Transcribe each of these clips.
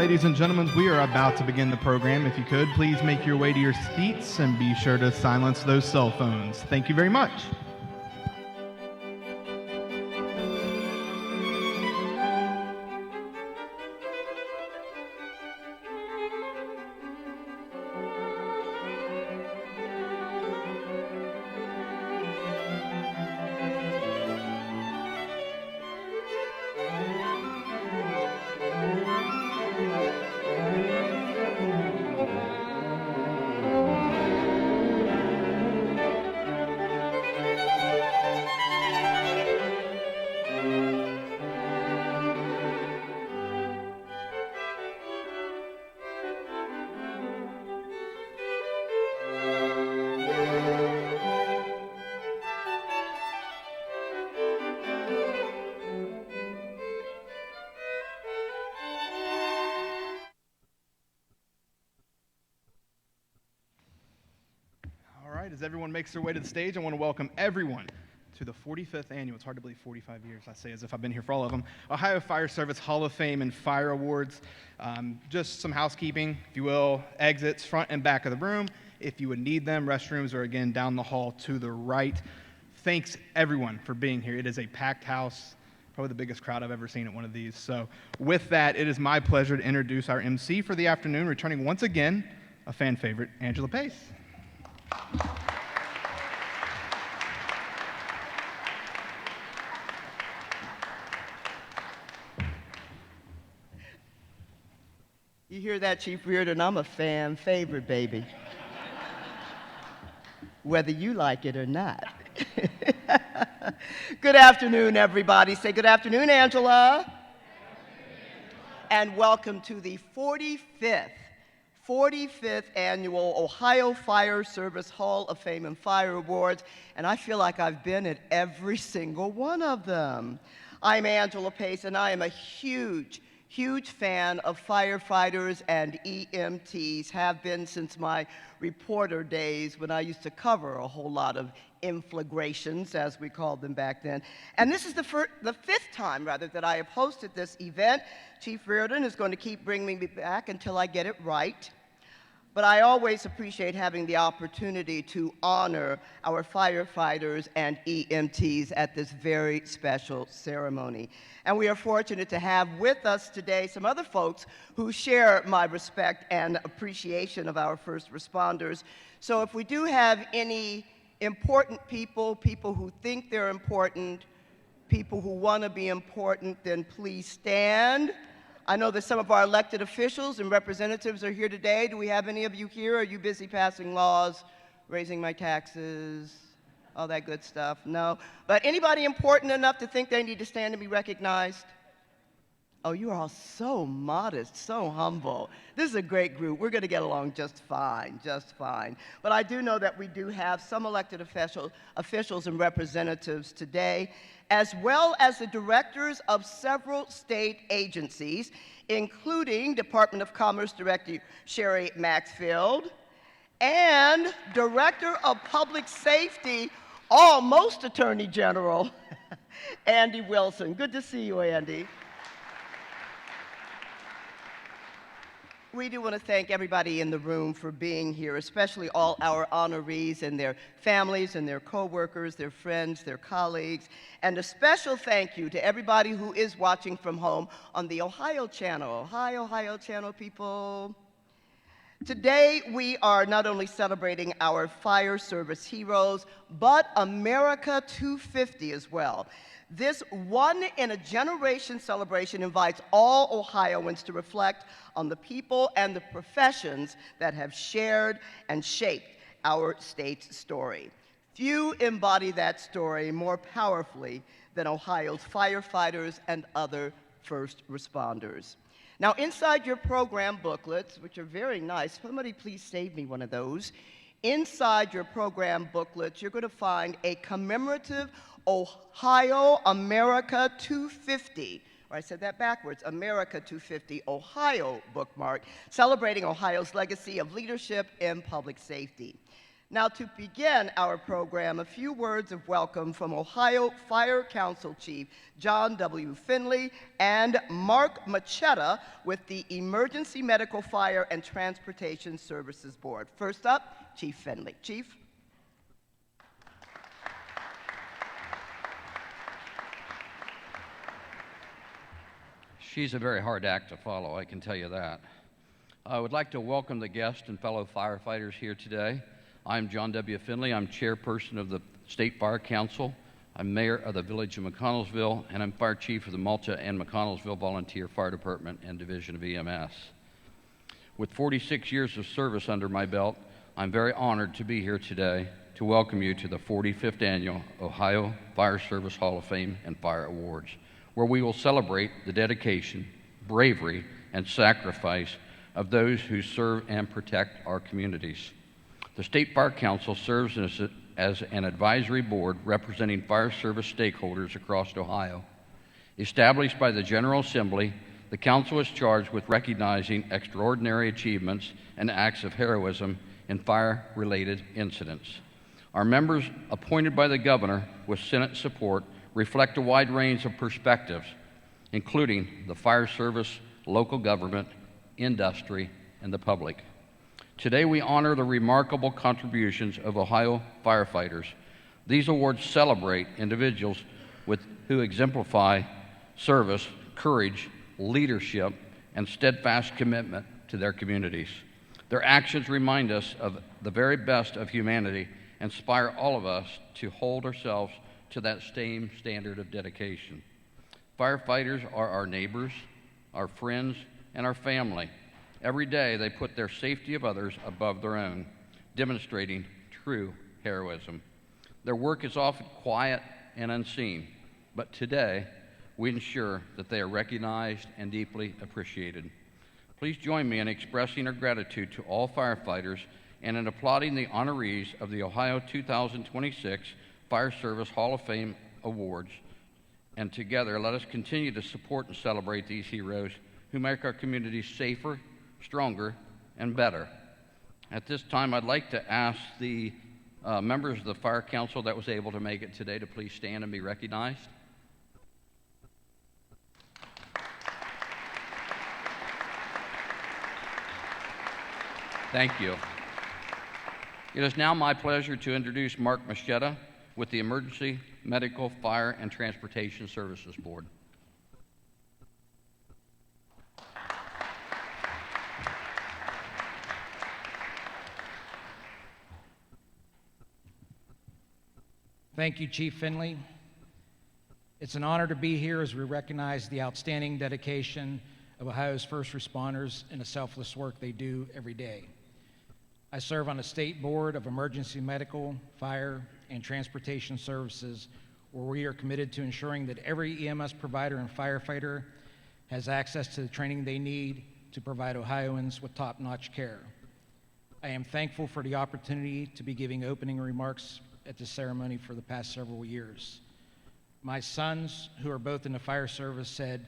ladies and gentlemen, we are about to begin the program. If you could, please make your way to your seats and be sure to silence those cell phones. Thank you very much. As everyone makes their way to the stage, I want to welcome everyone to the 45th annual, it's hard to believe 45 years, I say as if I've been here for all of them, Ohio Fire Service Hall of Fame and Fire Awards. Just some housekeeping, if you will, exits front and back of the room. If you would need them, restrooms are again down the hall to the right. Thanks everyone for being here. It is a packed house, probably the biggest crowd I've ever seen at one of these. So with that, it is my pleasure to introduce our MC for the afternoon, returning once again, a fan favorite, Angela Pace. You hear that, Chief Reardon? I'm a fan favorite, baby. Whether you like it or not. Good afternoon, everybody. Say good afternoon, Angela. And welcome to the 45th Annual Ohio Fire Service Hall of Fame and Fire Awards, and I feel like I've been at every single one of them. I'm Angela Pace, and I am a huge fan of firefighters and EMTs, have been since my reporter days when I used to cover a whole lot of inflagrations, as we called them back then. And this is the fifth time, rather, that I have hosted this event. Chief Reardon is going to keep bringing me back until I get it right. But I always appreciate having the opportunity to honor our firefighters and EMTs at this very special ceremony. And we are fortunate to have with us today some other folks who share my respect and appreciation of our first responders. So if we do have any important people, people who think they're important, people who want to be important, then please stand. I know that some of our elected officials and representatives are here today. Do we have any of you here? Are you busy passing laws, raising my taxes, all that good stuff? No? But anybody important enough to think they need to stand and be recognized? Oh, you are all so modest, so humble. This is a great group. We're going to get along just fine, just fine. But I do know that we do have some elected officials and representatives today, as well as the directors of several state agencies, including Department of Commerce Director Sherry Maxfield and Director of Public Safety, almost Attorney General, Andy Wilson. Good to see you, Andy. We do want to thank everybody in the room for being here, especially all our honorees and their families and their co-workers, their friends, their colleagues, and a special thank you to everybody who is watching from home on the Ohio Channel. Hi, Ohio Channel people. Today, we are not only celebrating our fire service heroes, but America 250 as well. This one-in-a-generation celebration invites all Ohioans to reflect on the people and the professions that have shared and shaped our state's story. Few embody that story more powerfully than Ohio's firefighters and other first responders. Now, inside your program booklets, which are very nice, somebody please save me one of those. Inside your program booklets, you're going to find a commemorative Ohio America 250, or I said that backwards, America 250 Ohio bookmark, celebrating Ohio's legacy of leadership in public safety. Now, to begin our program, a few words of welcome from Ohio Fire Council Chief John W. Finley and Mark Machetta with the Emergency Medical Fire and Transportation Services Board. First up, Chief Finley. Chief. She's a very hard act to follow, I can tell you that. I would like to welcome the guests and fellow firefighters here today. I'm John W. Finley. I'm chairperson of the State Fire Council. I'm mayor of the Village of McConnellsville, and I'm fire chief of the Malta and McConnellsville Volunteer Fire Department and Division of EMS. With 46 years of service under my belt, I'm very honored to be here today to welcome you to the 45th Annual Ohio Fire Service Hall of Fame and Fire Awards, where we will celebrate the dedication, bravery, and sacrifice of those who serve and protect our communities. The State Fire Council serves as an advisory board representing fire service stakeholders across Ohio. Established by the General Assembly, the Council is charged with recognizing extraordinary achievements and acts of heroism in fire-related incidents. Our members, appointed by the Governor with Senate support, reflect a wide range of perspectives, including the fire service, local government, industry, and the public. Today, we honor the remarkable contributions of Ohio firefighters. These awards celebrate individuals who exemplify service, courage, leadership, and steadfast commitment to their communities. Their actions remind us of the very best of humanity and inspire all of us to hold ourselves to that same standard of dedication. Firefighters are our neighbors, our friends, and our family. Every day, they put their safety of others above their own, demonstrating true heroism. Their work is often quiet and unseen, but today, we ensure that they are recognized and deeply appreciated. Please join me in expressing our gratitude to all firefighters and in applauding the honorees of the Ohio 2026 Fire Service Hall of Fame Awards. And together, let us continue to support and celebrate these heroes who make our communities safer, stronger, and better. At this time, I'd like to ask the members of the Fire Council that was able to make it today to please stand and be recognized. Thank you. It is now my pleasure to introduce Mark Machetta with the Emergency Medical, Fire, and Transportation Services Board. Thank you, Chief Finley. It's an honor to be here as we recognize the outstanding dedication of Ohio's first responders and the selfless work they do every day. I serve on the State Board of Emergency Medical, Fire, and Transportation Services, where we are committed to ensuring that every EMS provider and firefighter has access to the training they need to provide Ohioans with top-notch care. I am thankful for the opportunity to be giving opening remarks at the ceremony for the past several years. My sons, who are both in the fire service, said,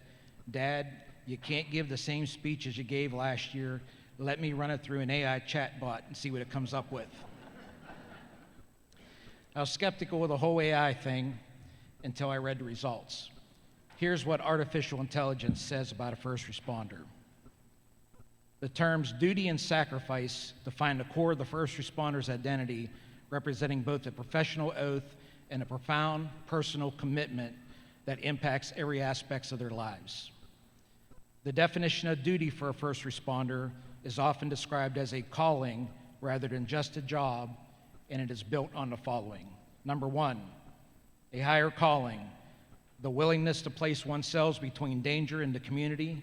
"Dad, you can't give the same speech as you gave last year. Let me run it through an AI chatbot and see what it comes up with." I was skeptical of the whole AI thing until I read the results. Here's what artificial intelligence says about a first responder. The terms duty and sacrifice define the core of the first responder's identity, representing both a professional oath and a profound personal commitment that impacts every aspect of their lives. The definition of duty for a first responder is often described as a calling rather than just a job, and it is built on the following. Number one, a higher calling, the willingness to place oneself between danger and the community.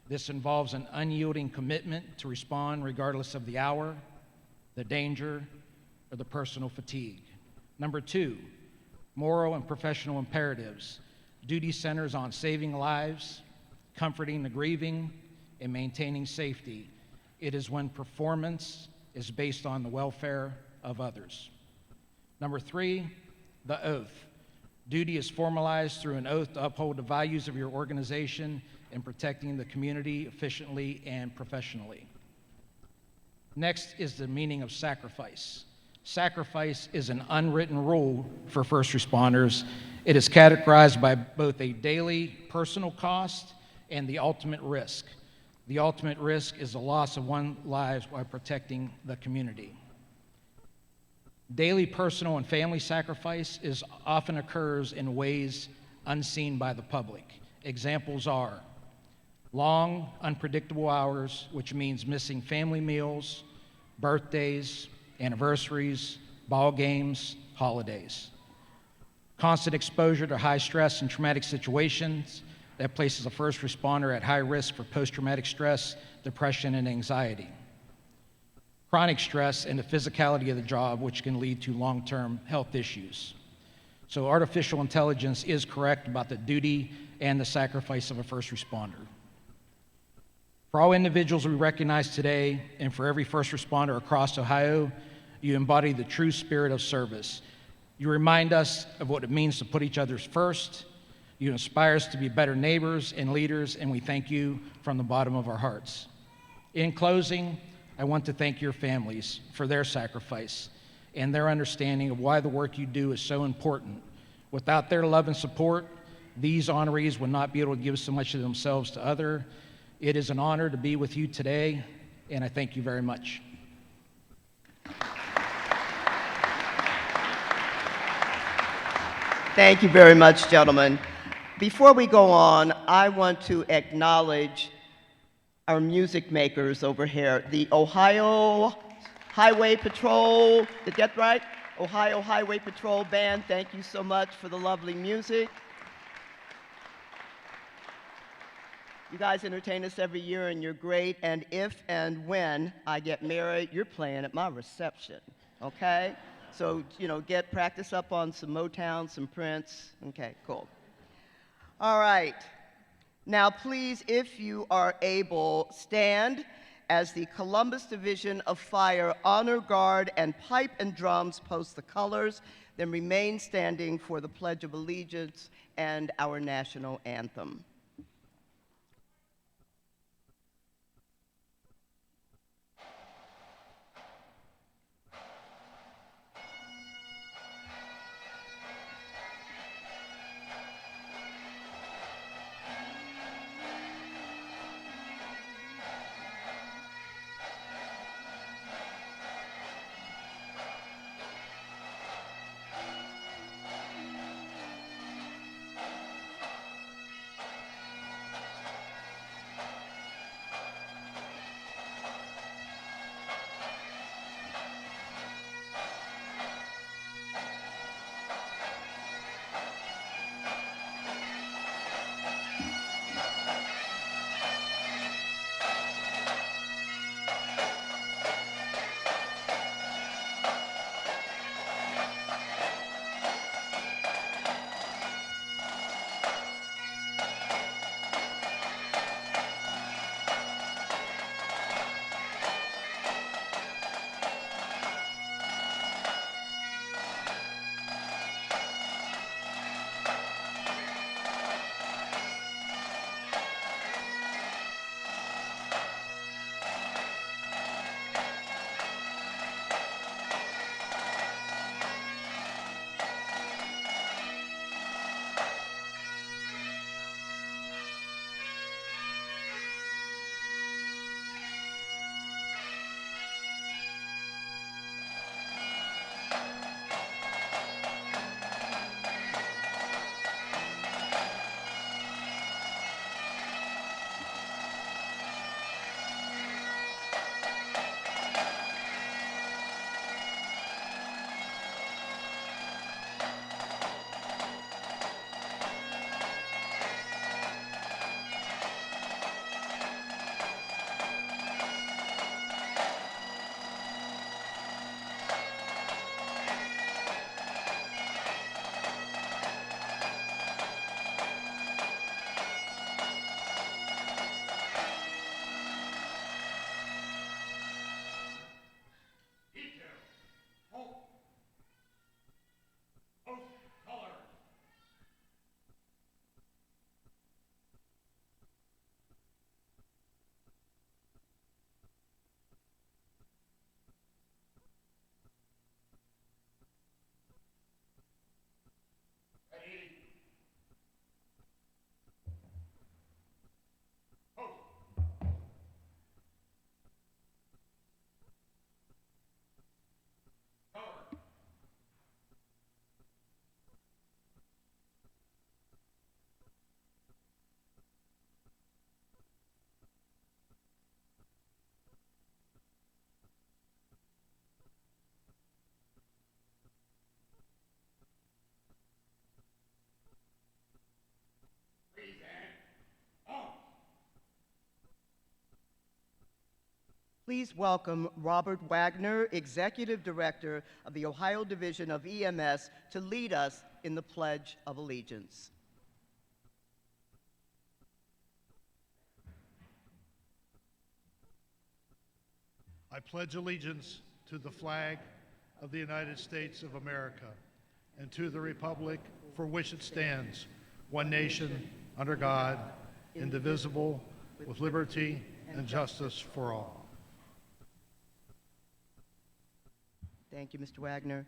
This involves an unyielding commitment to respond regardless of the hour, the danger, or the personal fatigue. Number two, moral and professional imperatives. Duty centers on saving lives, comforting the grieving, and maintaining safety. It is when performance is based on the welfare of others. Number three, the oath. Duty is formalized through an oath to uphold the values of your organization and protecting the community efficiently and professionally. Next is the meaning of sacrifice. Sacrifice is an unwritten rule for first responders. It is categorized by both a daily personal cost and the ultimate risk. The ultimate risk is the loss of one's lives while protecting the community. Daily personal and family sacrifice often occurs in ways unseen by the public. Examples are long, unpredictable hours, which means missing family meals, birthdays, anniversaries, ball games, holidays. Constant exposure to high stress and traumatic situations that places a first responder at high risk for post-traumatic stress, depression, and anxiety. Chronic stress and the physicality of the job, which can lead to long-term health issues. So artificial intelligence is correct about the duty and the sacrifice of a first responder. For all individuals we recognize today, and for every first responder across Ohio, you embody the true spirit of service. You remind us of what it means to put each other first. You inspire us to be better neighbors and leaders, and we thank you from the bottom of our hearts. In closing, I want to thank your families for their sacrifice and their understanding of why the work you do is so important. Without their love and support, these honorees would not be able to give so much of themselves to others. It is an honor to be with you today, and I thank you very much. Thank you very much, gentlemen. Before we go on, I want to acknowledge our music makers over here, the Ohio Highway Patrol. Did I get that right? Ohio Highway Patrol Band, thank you so much for the lovely music. You guys entertain us every year, and you're great. And if and when I get married, you're playing at my reception, okay? So, get practice up on some Motown, some Prince. Okay, cool. All right. Now, please, if you are able, stand as the Columbus Division of Fire Honor Guard and Pipe and Drums post the colors, then remain standing for the Pledge of Allegiance and our national anthem. Please welcome Robert Wagner, Executive Director of the Ohio Division of EMS, to lead us in the Pledge of Allegiance. I pledge allegiance to the flag of the United States of America and to the republic for which it stands, one nation, under God, indivisible, with liberty and justice for all. Thank you, Mr. Wagner.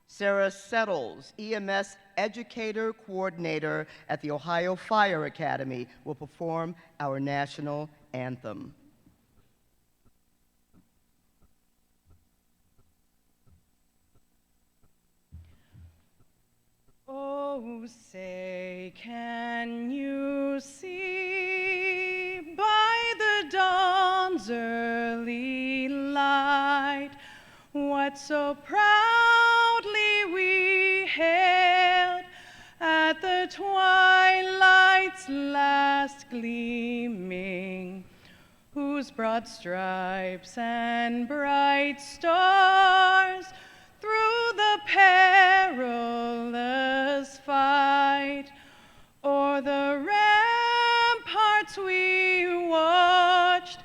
Sarah Settles, EMS Educator Coordinator at the Ohio Fire Academy, will perform our national anthem. Oh, say, can you see by the dawn's early light what so proudly we hailed at the twilight's last gleaming, whose broad stripes and bright stars through the perilous fight o'er the ramparts we watched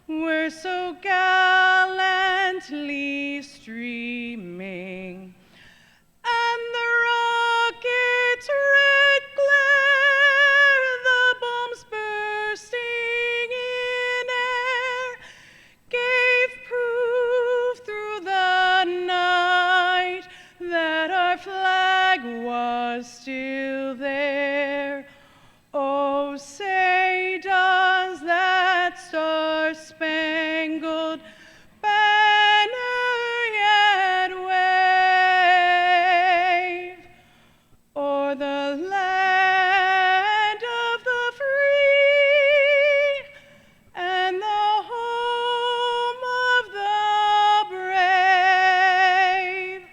were so gallantly streaming, and the rocket's red glare, the bombs bursting in air, gave proof through the night that our flag was still there. Oh, say does that star-spangled banner yet wave o'er the land of the free and the home of the brave?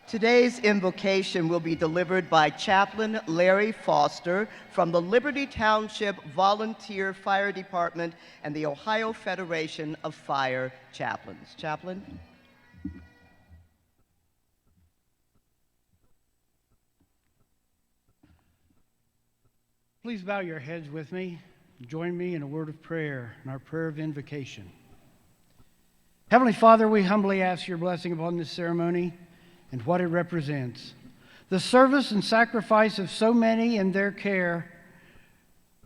Today's invocation will be delivered by Chaplain Larry Foster from the Liberty Township Volunteer Fire Department and the Ohio Federation of Fire Chaplains. Chaplain? Please bow your heads with me. Join me in a word of prayer, in our prayer of invocation. Heavenly Father, we humbly ask your blessing upon this ceremony and what it represents. The service and sacrifice of so many in their care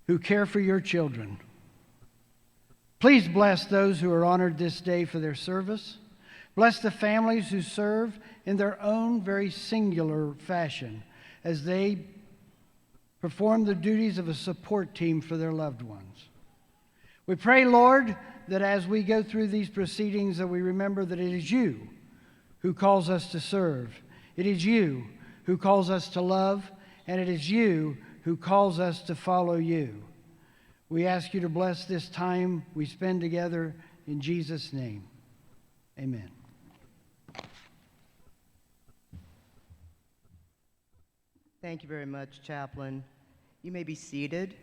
who care for your children. Please bless those who are honored this day for their service. Bless the families who serve in their own very singular fashion as they perform the duties of a support team for their loved ones. We pray, Lord, that as we go through these proceedings that we remember that it is you who calls us to serve. It is you who calls us to love, and it is you who calls us to follow you. We ask you to bless this time we spend together in Jesus' name. Amen. Thank you very much, Chaplain. You may be seated.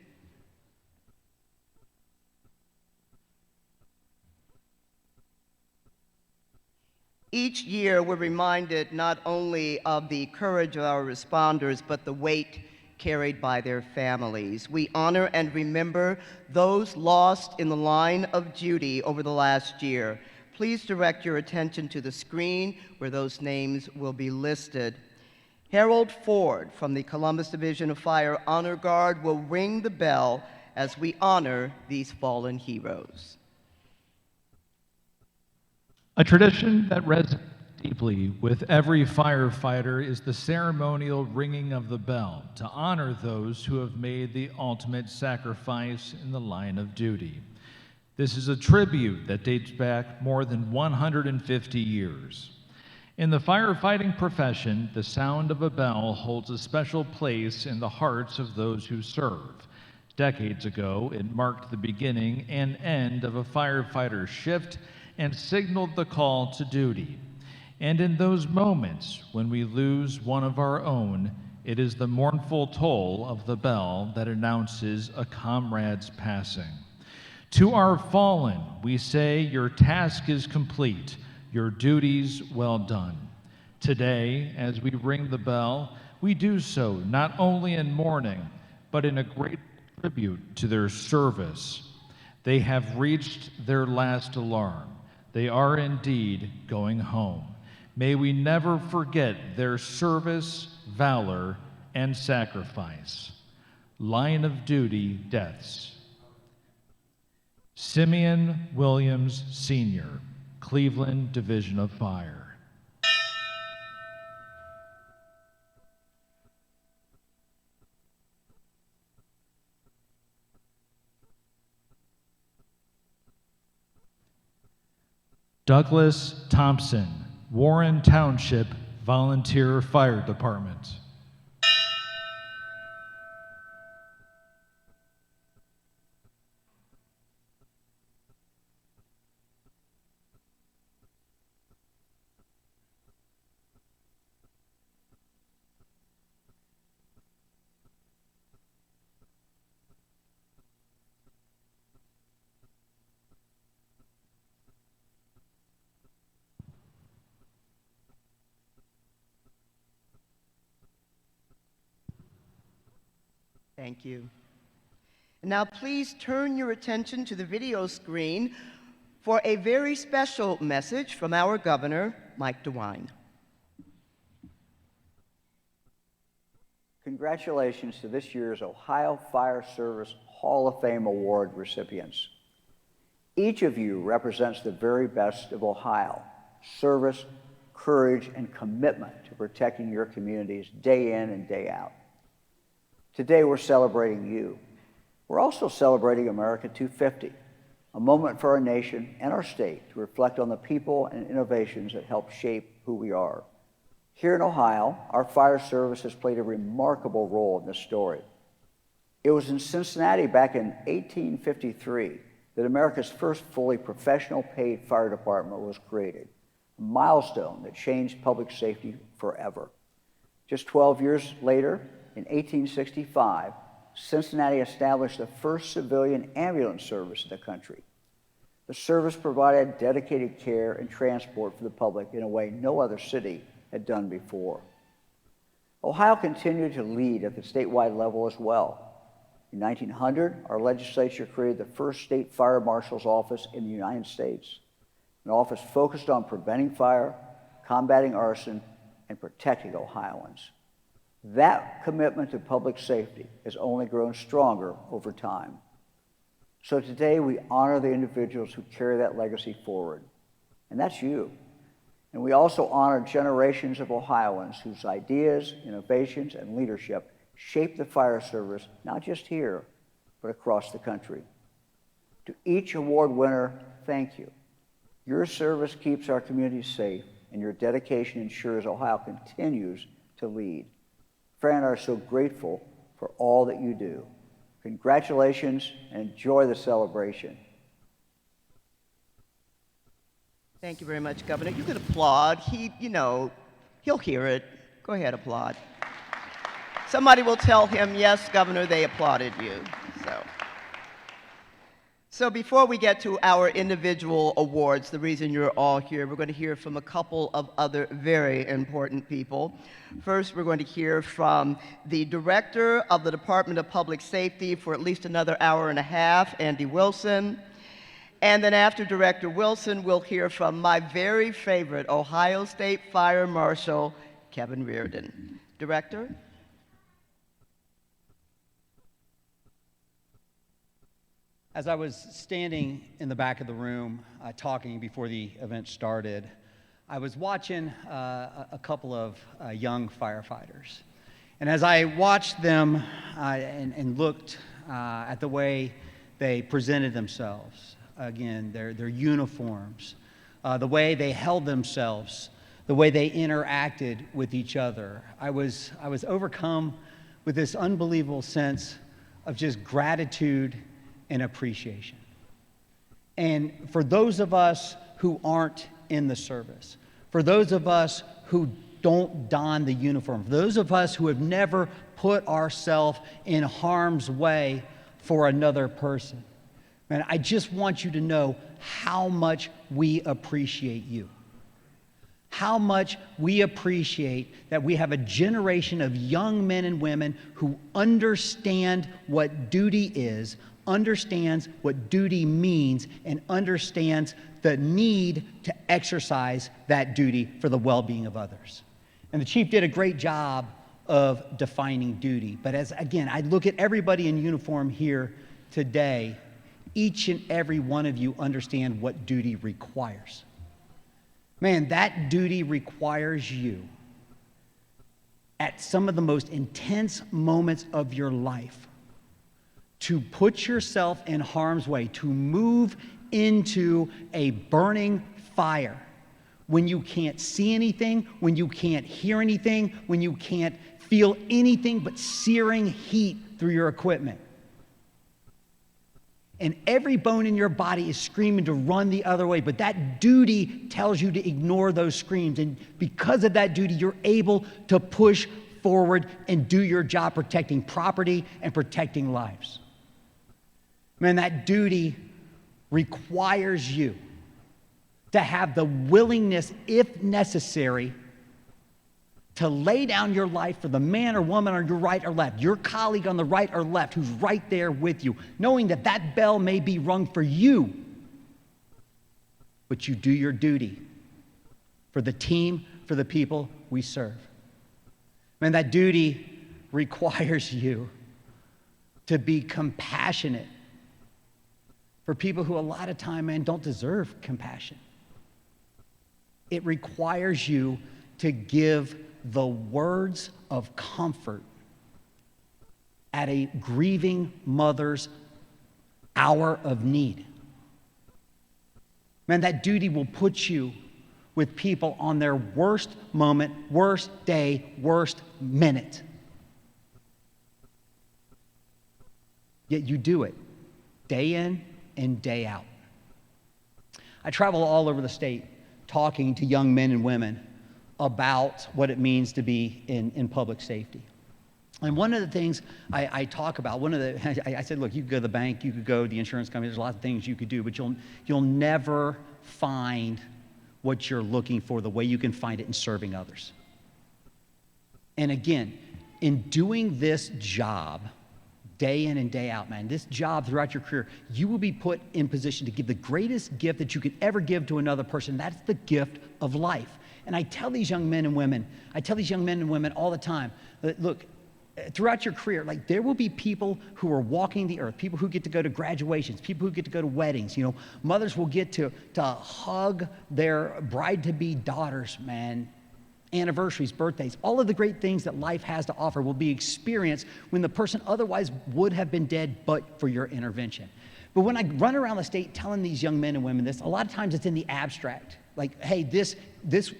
Each year, we're reminded not only of the courage of our responders, but the weight carried by their families. We honor and remember those lost in the line of duty over the last year. Please direct your attention to the screen where those names will be listed. Harold Ford from the Columbus Division of Fire Honor Guard will ring the bell as we honor these fallen heroes. A tradition that resonates deeply with every firefighter is the ceremonial ringing of the bell to honor those who have made the ultimate sacrifice in the line of duty. This is a tribute that dates back more than 150 years. In the firefighting profession, the sound of a bell holds a special place in the hearts of those who serve. Decades ago, it marked the beginning and end of a firefighter's shift and signaled the call to duty. And in those moments when we lose one of our own, it is the mournful toll of the bell that announces a comrade's passing. To our fallen, we say, your task is complete, your duties well done. Today, as we ring the bell, we do so not only in mourning, but in a great tribute to their service. They have reached their last alarm. They are indeed going home. May we never forget their service, valor, and sacrifice. Line of duty deaths. Simeon Williams, Sr., Cleveland Division of Fire. Douglas Thompson, Warren Township Volunteer Fire Department. Thank you. And now please turn your attention to the video screen for a very special message from our governor, Mike DeWine. Congratulations to this year's Ohio Fire Service Hall of Fame Award recipients. Each of you represents the very best of Ohio: service, courage, and commitment to protecting your communities day in and day out. Today we're celebrating you. We're also celebrating America 250, a moment for our nation and our state to reflect on the people and innovations that help shape who we are. Here in Ohio, our fire service has played a remarkable role in this story. It was in Cincinnati back in 1853 that America's first fully professional paid fire department was created, a milestone that changed public safety forever. Just 12 years later, in 1865, Cincinnati established the first civilian ambulance service in the country. The service provided dedicated care and transport for the public in a way no other city had done before. Ohio continued to lead at the statewide level as well. In 1900, our legislature created the first state fire marshal's office in the United States, an office focused on preventing fire, combating arson, and protecting Ohioans. That commitment to public safety has only grown stronger over time. So today we honor the individuals who carry that legacy forward, and that's you. And we also honor generations of Ohioans whose ideas, innovations, and leadership shape the fire service, not just here, but across the country. To each award winner, thank you. Your service keeps our communities safe, and your dedication ensures Ohio continues to lead. Fran and I are so grateful for all that you do. Congratulations and enjoy the celebration. Thank you very much, Governor. You could applaud. He'll hear it. Go ahead, applaud. Somebody will tell him, yes, Governor, they applauded you. So before we get to our individual awards, the reason you're all here, we're going to hear from a couple of other very important people. First, we're going to hear from the Director of the Department of Public Safety for at least another hour and a half, Andy Wilson. And then after Director Wilson, we'll hear from my very favorite Ohio State Fire Marshal, Kevin Reardon. Director? As I was standing in the back of the room talking before the event started, I was watching a couple of young firefighters. And as I watched them and looked at the way they presented themselves, again, their uniforms, the way they held themselves, the way they interacted with each other, I was overcome with this unbelievable sense of just gratitude and appreciation. And for those of us who aren't in the service, for those of us who don't don the uniform, for those of us who have never put ourselves in harm's way for another person, man, I just want you to know how much we appreciate you. How much we appreciate that we have a generation of young men and women who understand what duty is, understands what duty means, and understands the need to exercise that duty for the well-being of others. And the chief did a great job of defining duty. But as, again, I look at everybody in uniform here today, each and every one of you understand what duty requires. Man, that duty requires you at some of the most intense moments of your life to put yourself in harm's way, to move into a burning fire when you can't see anything, when you can't hear anything, when you can't feel anything but searing heat through your equipment. And every bone in your body is screaming to run the other way, but that duty tells you to ignore those screams. And because of that duty, you're able to push forward and do your job protecting property and protecting lives. Man, that duty requires you to have the willingness, if necessary, to lay down your life for the man or woman on your right or left, your colleague on the right or left who's right there with you, knowing that that bell may be rung for you, but you do your duty for the team, for the people we serve. Man, that duty requires you to be compassionate for people who a lot of time, man, don't deserve compassion. It requires you to give the words of comfort at a grieving mother's hour of need. Man, that duty will put you with people on their worst moment, worst day, worst minute. Yet you do it day in and day out. I travel all over the state talking to young men and women about what it means to be in public safety. And one of the things I talk about, I said, look, you could go to the bank, you could go to the insurance company, there's a lot of things you could do, but you'll never find what you're looking for the way you can find it in serving others. And again, in doing this job, day in and day out, man, this job throughout your career, you will be put in position to give the greatest gift that you could ever give to another person. That's the gift of life. And I tell these young men and women all the time, look, throughout your career, like there will be people who are walking the earth, people who get to go to graduations, people who get to go to weddings, mothers will get to hug their bride-to-be daughters, man, anniversaries, birthdays, all of the great things that life has to offer will be experienced when the person otherwise would have been dead but for your intervention. But when I run around the state telling these young men and women this, a lot of times it's in the abstract. Like, hey, this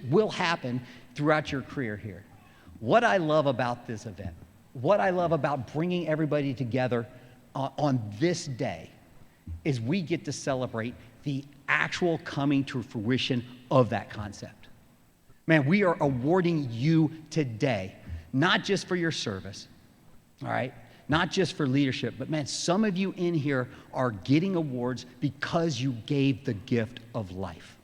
will happen throughout your career here. What I love about this event, what I love about bringing everybody together on this day is we get to celebrate the actual coming to fruition of that concept. Man, we are awarding you today, not just for your service, all right? not just for leadership, but man, some of you in here are getting awards because you gave the gift of life.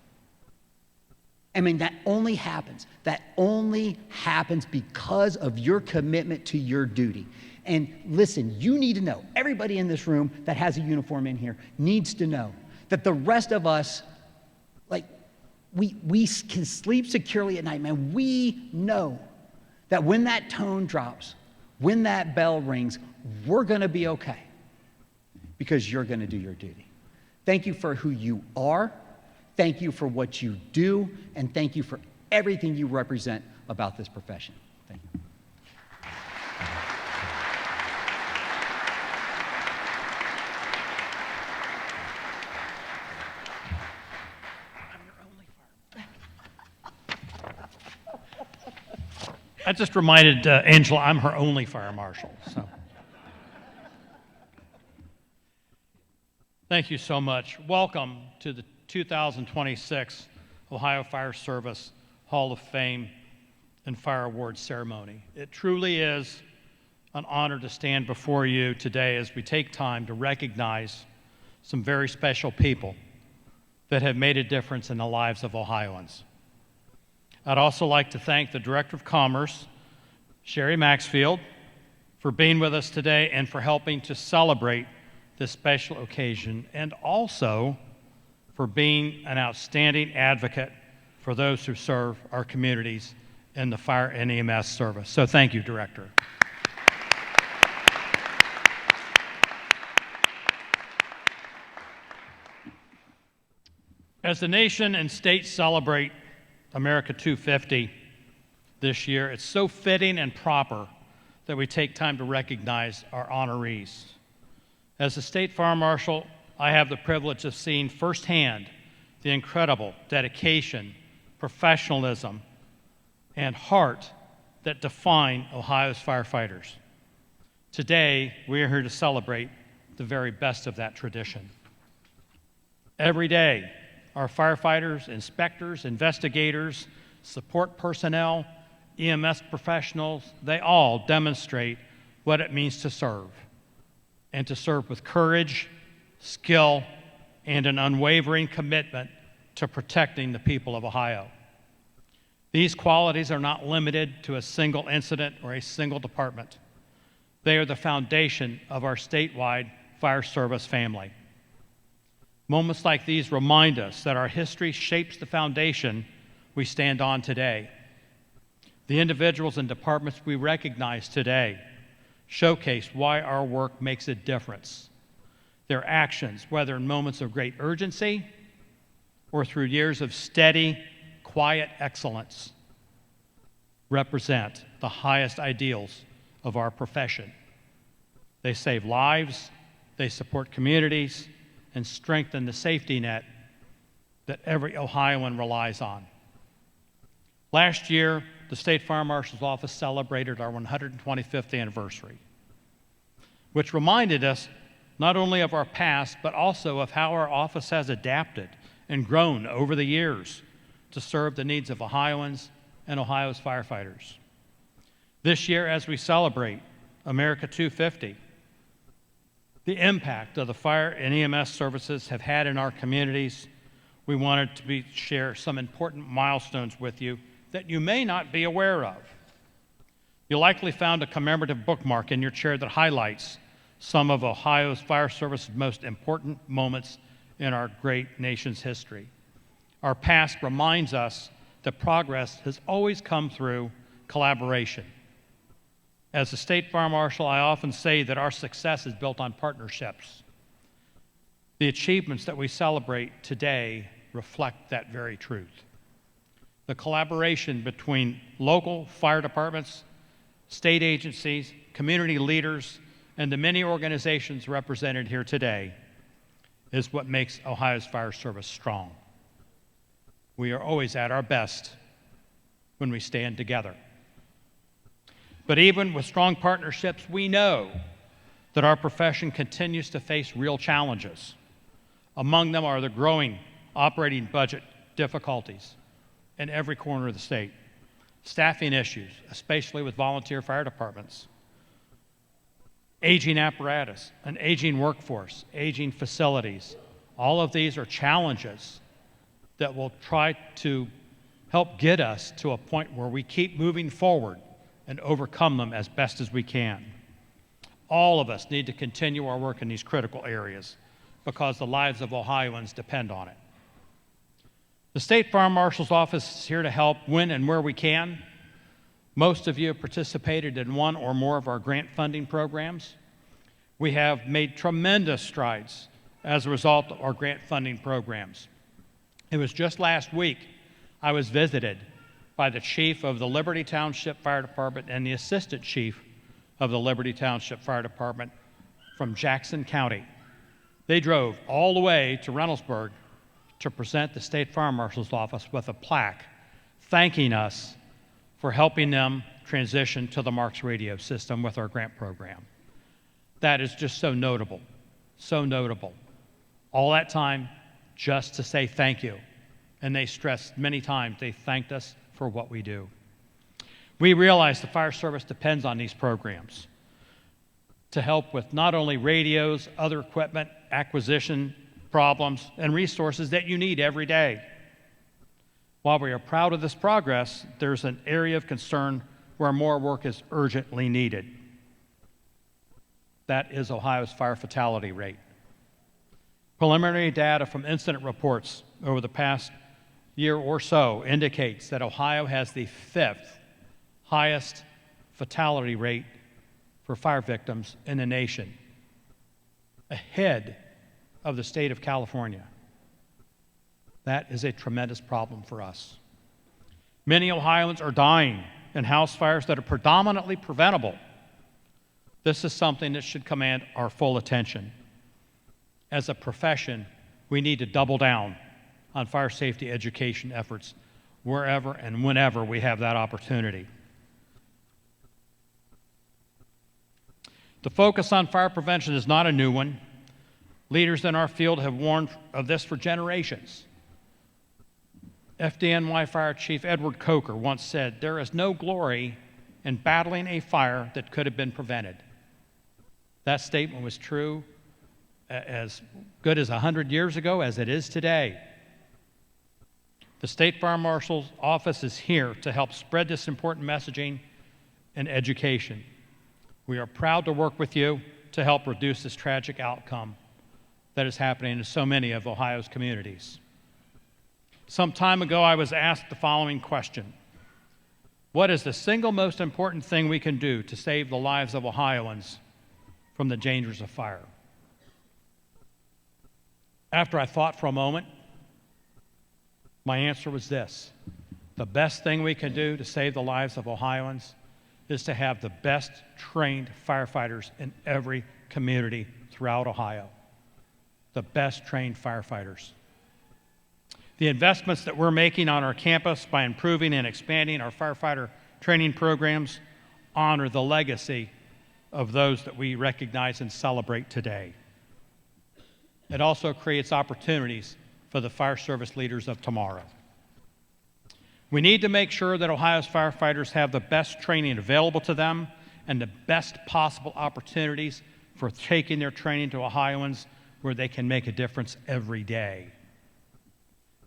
I mean, that only happens. That only happens because of your commitment to your duty. And listen, you need to know, everybody in this room that has a uniform in here needs to know that the rest of us, like, we can sleep securely at night, man. We know that when that tone drops, when that bell rings, we're going to be okay because you're going to do your duty. Thank you for who you are. Thank you for what you do. And thank you for everything you represent about this profession. Thank you. I just reminded Angela I'm her only fire marshal. So, thank you so much. Welcome to the 2026 Ohio Fire Service Hall of Fame and Fire Awards ceremony. It truly is an honor to stand before you today as we take time to recognize some very special people that have made a difference in the lives of Ohioans. I'd also like to thank the Director of Commerce, Sherry Maxfield, for being with us today and for helping to celebrate this special occasion, and also for being an outstanding advocate for those who serve our communities in the fire and EMS service. So thank you, Director. As the nation and state celebrate America 250 this year, it's so fitting and proper that we take time to recognize our honorees. As the State Fire Marshal, I have the privilege of seeing firsthand the incredible dedication, professionalism, and heart that define Ohio's firefighters. Today, we are here to celebrate the very best of that tradition. Every day, our firefighters, inspectors, investigators, support personnel, EMS professionals, they all demonstrate what it means to serve, and to serve with courage, skill, and an unwavering commitment to protecting the people of Ohio. These qualities are not limited to a single incident or a single department. They are the foundation of our statewide fire service family. Moments like these remind us that our history shapes the foundation we stand on today. The individuals and departments we recognize today showcase why our work makes a difference. Their actions, whether in moments of great urgency or through years of steady, quiet excellence, represent the highest ideals of our profession. They save lives, they support communities, and strengthen the safety net that every Ohioan relies on. Last year, the State Fire Marshal's Office celebrated our 125th anniversary, which reminded us not only of our past, but also of how our office has adapted and grown over the years to serve the needs of Ohioans and Ohio's firefighters. This year, as we celebrate America 250, the impact of the fire and EMS services have had in our communities, we wanted to share some important milestones with you that you may not be aware of. You likely found a commemorative bookmark in your chair that highlights some of Ohio's fire service's most important moments in our great nation's history. Our past reminds us that progress has always come through collaboration. As a State Fire Marshal, I often say that our success is built on partnerships. The achievements that we celebrate today reflect that very truth. The collaboration between local fire departments, state agencies, community leaders, and the many organizations represented here today is what makes Ohio's fire service strong. We are always at our best when we stand together. But even with strong partnerships, we know that our profession continues to face real challenges. Among them are the growing operating budget difficulties in every corner of the state, staffing issues, especially with volunteer fire departments, aging apparatus, an aging workforce, aging facilities. All of these are challenges that will try to help get us to a point where we keep moving forward and overcome them as best as we can. All of us need to continue our work in these critical areas because the lives of Ohioans depend on it. The State Fire Marshal's Office is here to help when and where we can. Most of you have participated in one or more of our grant funding programs. We have made tremendous strides as a result of our grant funding programs. It was just last week I was visited by the chief of the Liberty Township Fire Department and the assistant chief of the Liberty Township Fire Department from Jackson County. They drove all the way to Reynoldsburg to present the State Fire Marshal's Office with a plaque thanking us for helping them transition to the Marks radio system with our grant program. That is just so notable, so notable. All that time just to say thank you. And they stressed many times they thanked us for what we do. We realize the fire service depends on these programs to help with not only radios, other equipment, acquisition problems, and resources that you need every day. While we are proud of this progress, there's an area of concern where more work is urgently needed. That is Ohio's fire fatality rate. Preliminary data from incident reports over the past year or so indicates that Ohio has the 5th highest fatality rate for fire victims in the nation, ahead of the state of California. That is a tremendous problem for us. Many Ohioans are dying in house fires that are predominantly preventable. This is something that should command our full attention. As a profession, we need to double down on fire safety education efforts wherever and whenever we have that opportunity. The focus on fire prevention is not a new one. Leaders in our field have warned of this for generations. FDNY Fire Chief Edward Coker once said, "There is no glory in battling a fire that could have been prevented." That statement was true as good as 100 years ago as it is today. The State Fire Marshal's Office is here to help spread this important messaging and education. We are proud to work with you to help reduce this tragic outcome that is happening in so many of Ohio's communities. Some time ago, I was asked the following question: what is the single most important thing we can do to save the lives of Ohioans from the dangers of fire? After I thought for a moment, my answer was this: the best thing we can do to save the lives of Ohioans is to have the best trained firefighters in every community throughout Ohio. The best trained firefighters. The investments that we're making on our campus by improving and expanding our firefighter training programs honor the legacy of those that we recognize and celebrate today. It also creates opportunities for the fire service leaders of tomorrow. We need to make sure that Ohio's firefighters have the best training available to them and the best possible opportunities for taking their training to Ohioans where they can make a difference every day.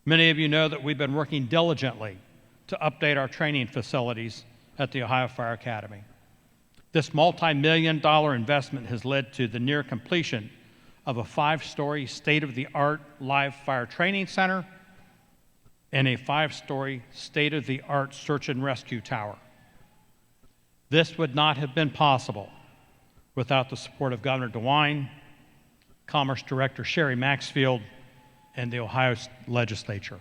Many of you know that we've been working diligently to update our training facilities at the Ohio Fire Academy. This multi-million-dollar investment has led to the near completion of a 5-story state-of-the-art live fire training center and a 5-story state-of-the-art search and rescue tower. This would not have been possible without the support of Governor DeWine, Commerce Director Sherry Maxfield, and the Ohio legislature.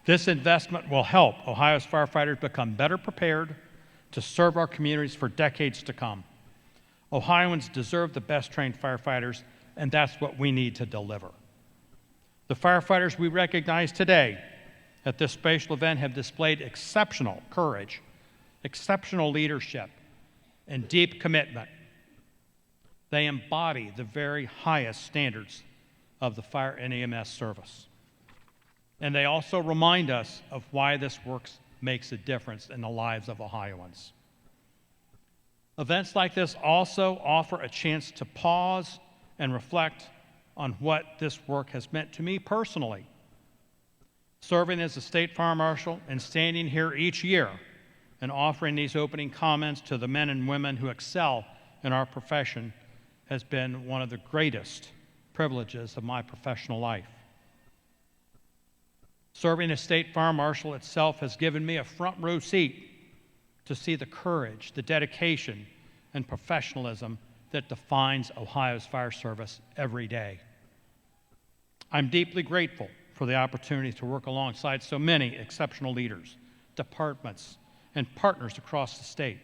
This investment will help Ohio's firefighters become better prepared to serve our communities for decades to come. Ohioans deserve the best trained firefighters, and that's what we need to deliver. The firefighters we recognize today at this special event have displayed exceptional courage, exceptional leadership, and deep commitment. They embody the very highest standards of the fire and EMS service. And they also remind us of why this work makes a difference in the lives of Ohioans. Events like this also offer a chance to pause and reflect on what this work has meant to me personally. Serving as a State Fire Marshal and standing here each year and offering these opening comments to the men and women who excel in our profession has been one of the greatest privileges of my professional life. Serving as State Fire Marshal itself has given me a front row seat to see the courage, the dedication, and professionalism that defines Ohio's fire service every day. I'm deeply grateful for the opportunity to work alongside so many exceptional leaders, departments, and partners across the state.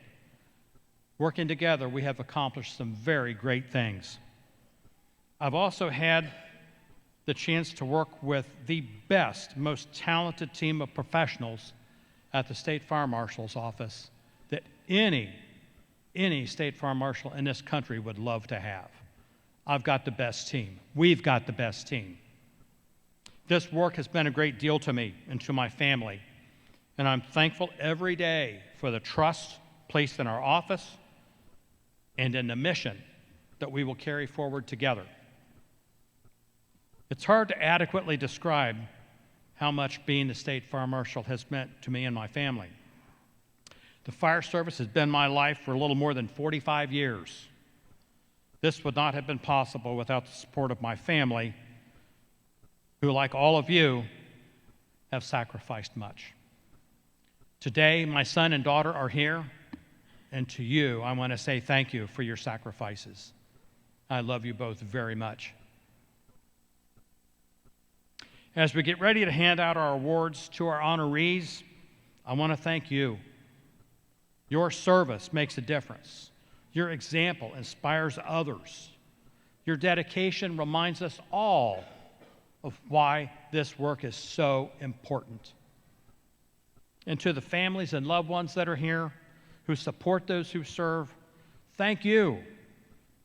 Working together, we have accomplished some very great things. I've also had the chance to work with the best, most talented team of professionals at the State Fire Marshal's office that any State Fire Marshal in this country would love to have. I've got the best team. We've got the best team. This work has been a great deal to me and to my family, and I'm thankful every day for the trust placed in our office and in the mission that we will carry forward together. It's hard to adequately describe how much being the State Fire Marshal has meant to me and my family. The fire service has been my life for a little more than 45 years. This would not have been possible without the support of my family, who, like all of you, have sacrificed much. Today, my son and daughter are here, and to you, I want to say thank you for your sacrifices. I love you both very much. As we get ready to hand out our awards to our honorees, I want to thank you. Your service makes a difference. Your example inspires others. Your dedication reminds us all of why this work is so important. And to the families and loved ones that are here who support those who serve, thank you.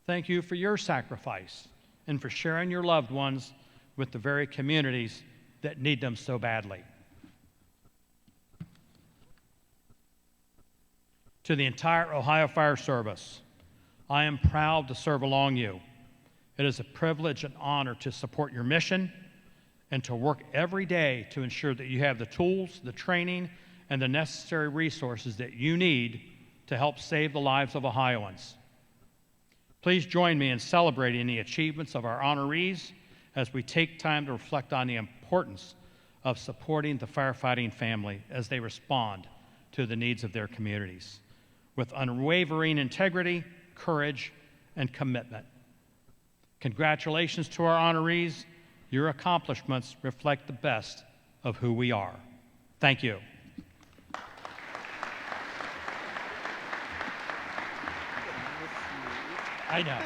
Thank you for your sacrifice and for sharing your loved ones with the very communities that need them so badly. To the entire Ohio Fire Service, I am proud to serve along you. It is a privilege and honor to support your mission and to work every day to ensure that you have the tools, the training, and the necessary resources that you need to help save the lives of Ohioans. Please join me in celebrating the achievements of our honorees as we take time to reflect on the importance of supporting the firefighting family as they respond to the needs of their communities with unwavering integrity, courage, and commitment. Congratulations to our honorees. Your accomplishments reflect the best of who we are. Thank you. I know.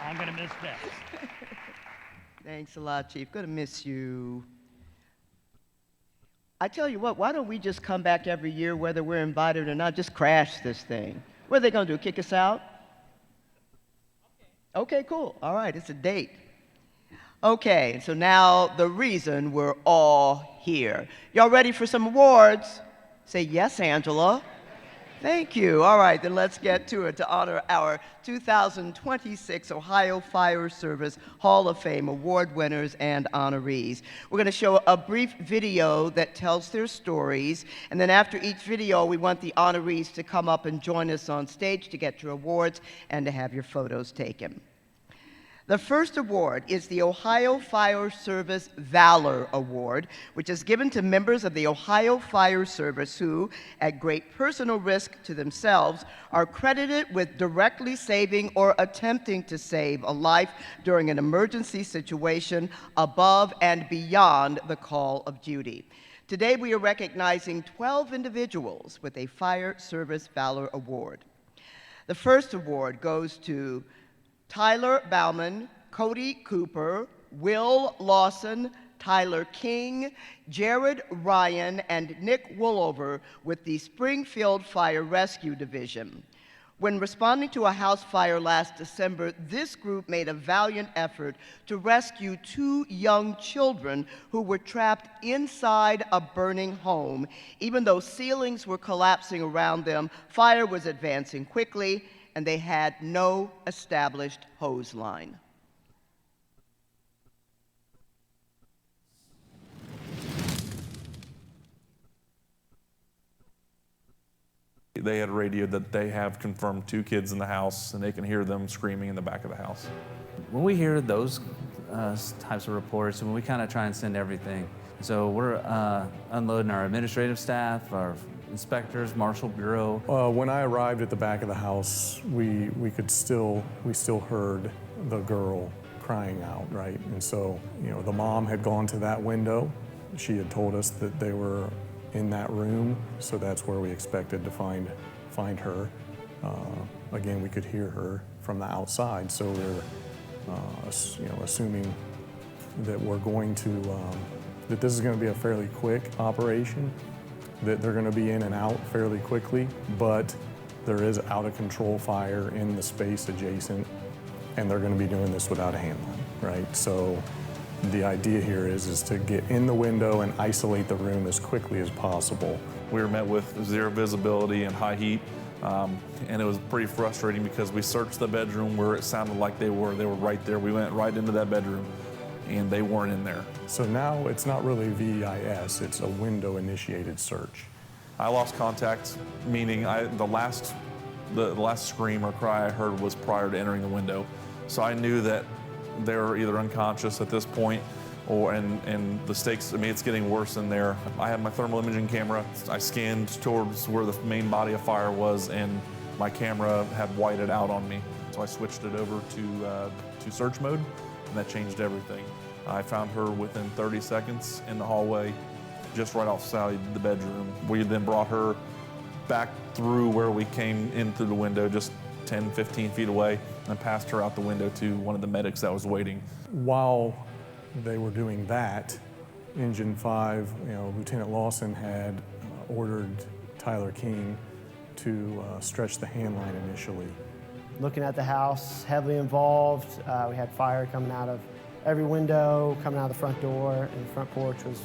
I'm going to miss this. Thanks a lot, Chief. Going to miss you. I tell you what, why don't we just come back every year, whether we're invited or not, just crash this thing. What are they going to do, kick us out? Okay, cool. All right, it's a date. Okay, so now the reason we're all here. Y'all ready for some awards? Say yes, Angela. Thank you. All right, then let's get to it to honor our 2026 Ohio Fire Service Hall of Fame award winners and honorees. We're going to show a brief video that tells their stories, and then after each video, we want the honorees to come up and join us on stage to get your awards and to have your photos taken. The first award is the Ohio Fire Service Valor Award, which is given to members of the Ohio Fire Service who, at great personal risk to themselves, are credited with directly saving or attempting to save a life during an emergency situation above and beyond the call of duty. Today, we are recognizing 12 individuals with a Fire Service Valor Award. The first award goes to Tyler Bauman, Cody Cooper, Will Lawson, Tyler King, Jared Ryan, and Nick Woolover with the Springfield Fire Rescue Division. When responding to a house fire last December, this group made a valiant effort to rescue 2 young children who were trapped inside a burning home. Even though ceilings were collapsing around them, fire was advancing quickly, and they had no established hose line. They had radioed that they have confirmed 2 kids in the house, and they can hear them screaming in the back of the house. When we hear those types of reports, we kind of try and send everything. So we're unloading our administrative staff, our inspectors, Marshal Bureau. When I arrived at the back of the house, we still heard the girl crying out, right? And so, the mom had gone to that window. She had told us that they were in that room, so that's where we expected to find her. Again, we could hear her from the outside, so we're assuming that we're going to that this is going to be a fairly quick operation, that they're going to be in and out fairly quickly, but there is out of control fire in the space adjacent, and they're going to be doing this without a handline, right? So the idea here is to get in the window and isolate the room as quickly as possible. We were met with 0 visibility and high heat, and it was pretty frustrating because we searched the bedroom where it sounded like they were right there. We went right into that bedroom, and they weren't in there. So now it's not really VIS, it's a window-initiated search. I lost contact, meaning the last scream or cry I heard was prior to entering the window. So I knew that they were either unconscious at this point, and the stakes, it's getting worse in there. I had my thermal imaging camera. I scanned towards where the main body of fire was, and my camera had whited out on me. So I switched it over to search mode, and that changed everything. I found her within 30 seconds in the hallway, just right outside the bedroom. We then brought her back through where we came in through the window, just 10, 15 feet away, and passed her out the window to one of the medics that was waiting. While they were doing that, Engine 5, Lieutenant Lawson had ordered Tyler King to stretch the handline initially. Looking at the house, heavily involved. We had fire coming out of every window, coming out of the front door, and the front porch was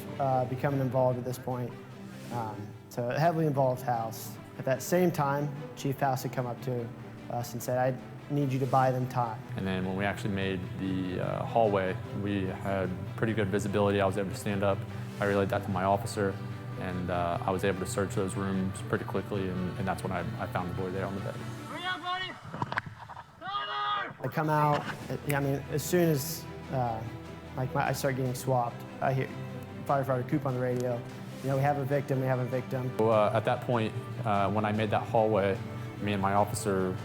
becoming involved at this point. So a heavily involved house. At that same time, Chief House had come up to us and said, I need you to buy them time. And then when we actually made the hallway, we had pretty good visibility. I was able to stand up. I relayed that to my officer, and I was able to search those rooms pretty quickly, and that's when I found the boy there on the bed. I come out, as soon as I start getting swapped, I hear firefighter Coop on the radio. We have a victim, we have a victim. So, at that point, when I made that hallway, me and my officer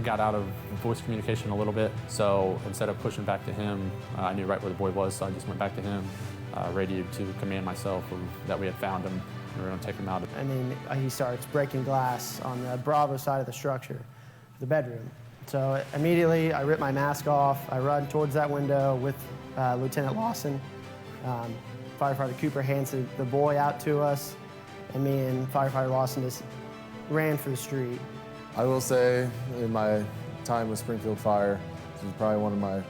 got out of voice communication a little bit. So instead of pushing back to him, I knew right where the boy was, so I just went back to him, radioed to command myself that we had found him, and we were going to take him out. He starts breaking glass on the Bravo side of the structure, the bedroom. So immediately I rip my mask off, I run towards that window with Lieutenant Lawson. Firefighter Cooper hands the boy out to us, and me and Firefighter Lawson just ran for the street. I will say, in my time with Springfield Fire, this was probably one of my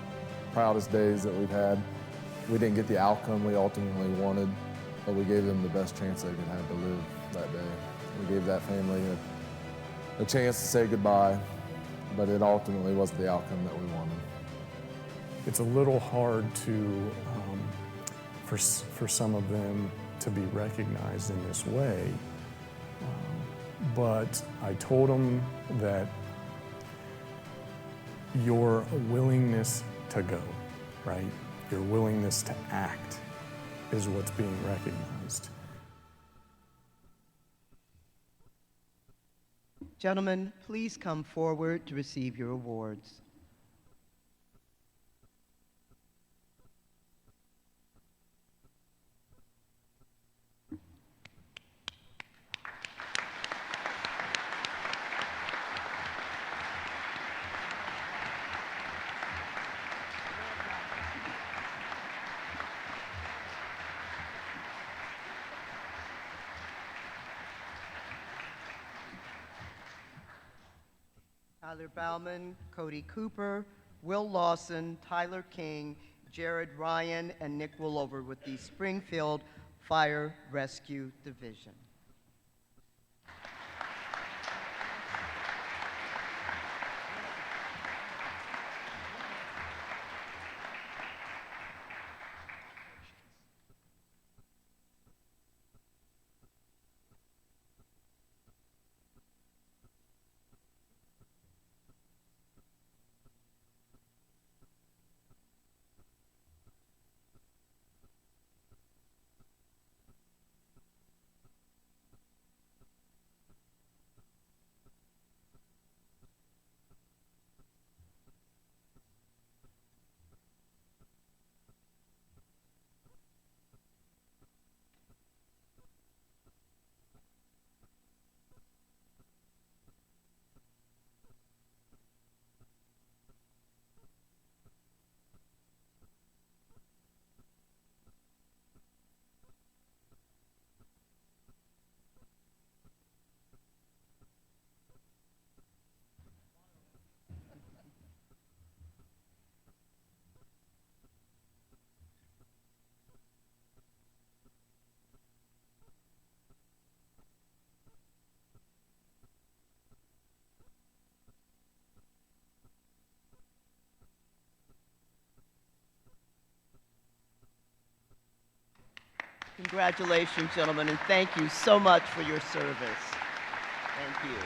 proudest days that we've had. We didn't get the outcome we ultimately wanted, but we gave them the best chance they could have to live that day. We gave that family a chance to say goodbye, but it ultimately wasn't the outcome that we wanted. It's a little hard to, for some of them to be recognized in this way. But I told them that your willingness to go, right? Your willingness to act is what's being recognized. Gentlemen, please come forward to receive your awards. Tyler Bauman, Cody Cooper, Will Lawson, Tyler King, Jared Ryan, and Nick Willover with the Springfield Fire Rescue Division. Congratulations, gentlemen, and thank you so much for your service. Thank you.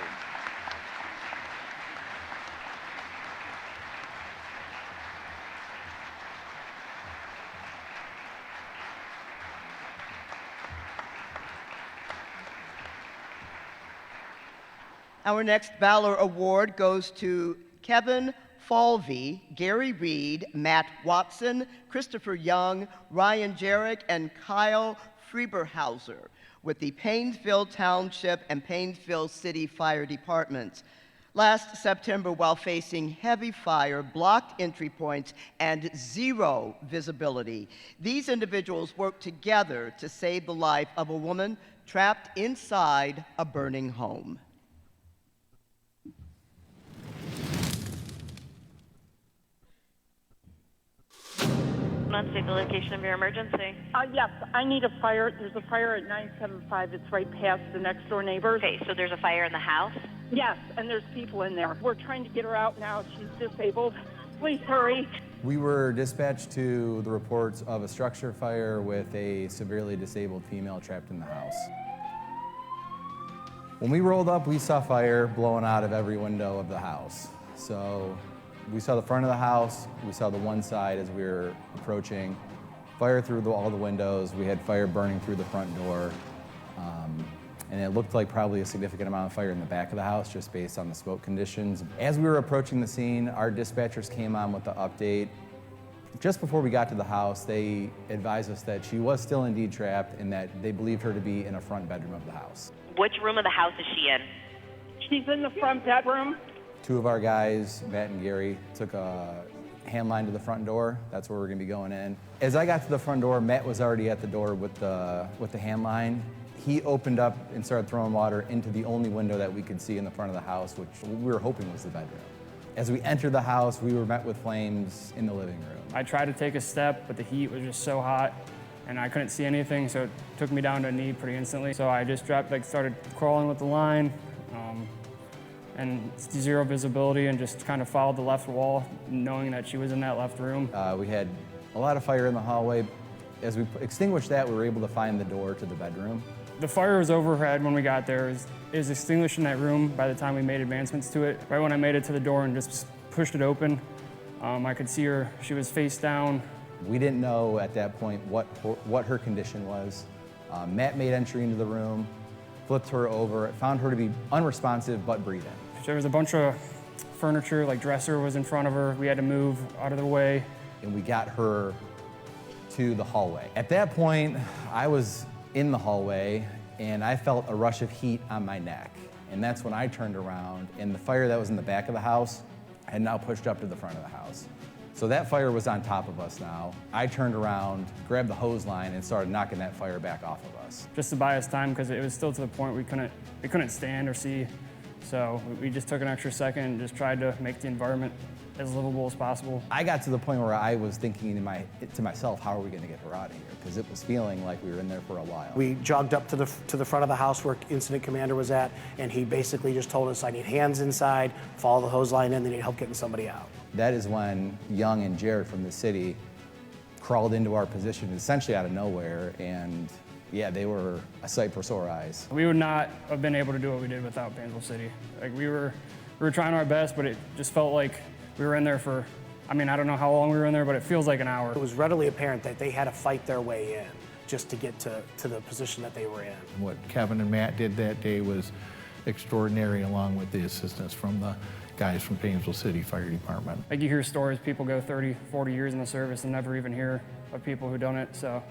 Our next Valor Award goes to Kevin Falvey, Gary Reed, Matt Watson, Christopher Young, Ryan Jarek, and Kyle Frieberhauser with the Paynesville Township and Paynesville City Fire Departments. Last September, while facing heavy fire, blocked entry points, and zero visibility, these individuals worked together to save the life of a woman trapped inside a burning home. Let's take the location of your emergency. Yes, I need a fire. There's a fire at 975. It's right past the next door neighbors. Okay, so there's a fire in the house? Yes, and there's people in there. We're trying to get her out now. She's disabled. Please hurry. We were dispatched to the reports of a structure fire with a severely disabled female trapped in the house. When we rolled up, we saw fire blowing out of every window of the house. So we saw the front of the house, we saw the one side as we were approaching, fire through all the windows, we had fire burning through the front door, and it looked like probably a significant amount of fire in the back of the house just based on the smoke conditions. As we were approaching the scene, our dispatchers came on with the update. Just before we got to the house, they advised us that she was still indeed trapped and that they believed her to be in a front bedroom of the house. Which room of the house is she in? She's in the front bedroom. Two of our guys, Matt and Gary, took a hand line to the front door. That's where we're gonna be going in. As I got to the front door, Matt was already at the door with the hand line. He opened up and started throwing water into the only window that we could see in the front of the house, which we were hoping was the bedroom. As we entered the house, we were met with flames in the living room. I tried to take a step, but the heat was just so hot, and I couldn't see anything, so it took me down to a knee pretty instantly. So I just started crawling with the line, and zero visibility, and just kind of followed the left wall, knowing that she was in that left room. We had a lot of fire in the hallway. As we extinguished that, we were able to find the door to the bedroom. The fire was overhead when we got there. It was extinguished in that room by the time we made advancements to it. Right when I made it to the door and just pushed it open, I could see her. She was face down. We didn't know at that point what her condition was. Matt made entry into the room, flipped her over, found her to be unresponsive but breathing. There was a bunch of furniture, like dresser was in front of her. We had to move out of the way. And we got her to the hallway. At that point, I was in the hallway and I felt a rush of heat on my neck. And that's when I turned around, and the fire that was in the back of the house had now pushed up to the front of the house. So that fire was on top of us now. I turned around, grabbed the hose line, and started knocking that fire back off of us. Just to buy us time, because it was still to the point we couldn't stand or see So we just took an extra second and just tried to make the environment as livable as possible. I got to the point where I was thinking to myself, how are we going to get her out of here? Because it was feeling like we were in there for a while. We jogged up to the front of the house where incident commander was at, and he basically just told us, I need hands inside, follow the hose line in, they need help getting somebody out. That is when Young and Jared from the city crawled into our position essentially out of nowhere, and yeah, they were a sight for sore eyes. We would not have been able to do what we did without Painesville City. Like we were trying our best, but it just felt like we were in there for, I mean, I don't know how long we were in there, but it feels like an hour. It was readily apparent that they had to fight their way in just to get to the position that they were in. What Kevin and Matt did that day was extraordinary, along with the assistance from the guys from Painesville City Fire Department. Like you hear stories, people go 30, 40 years in the service and never even hear of people who done it. So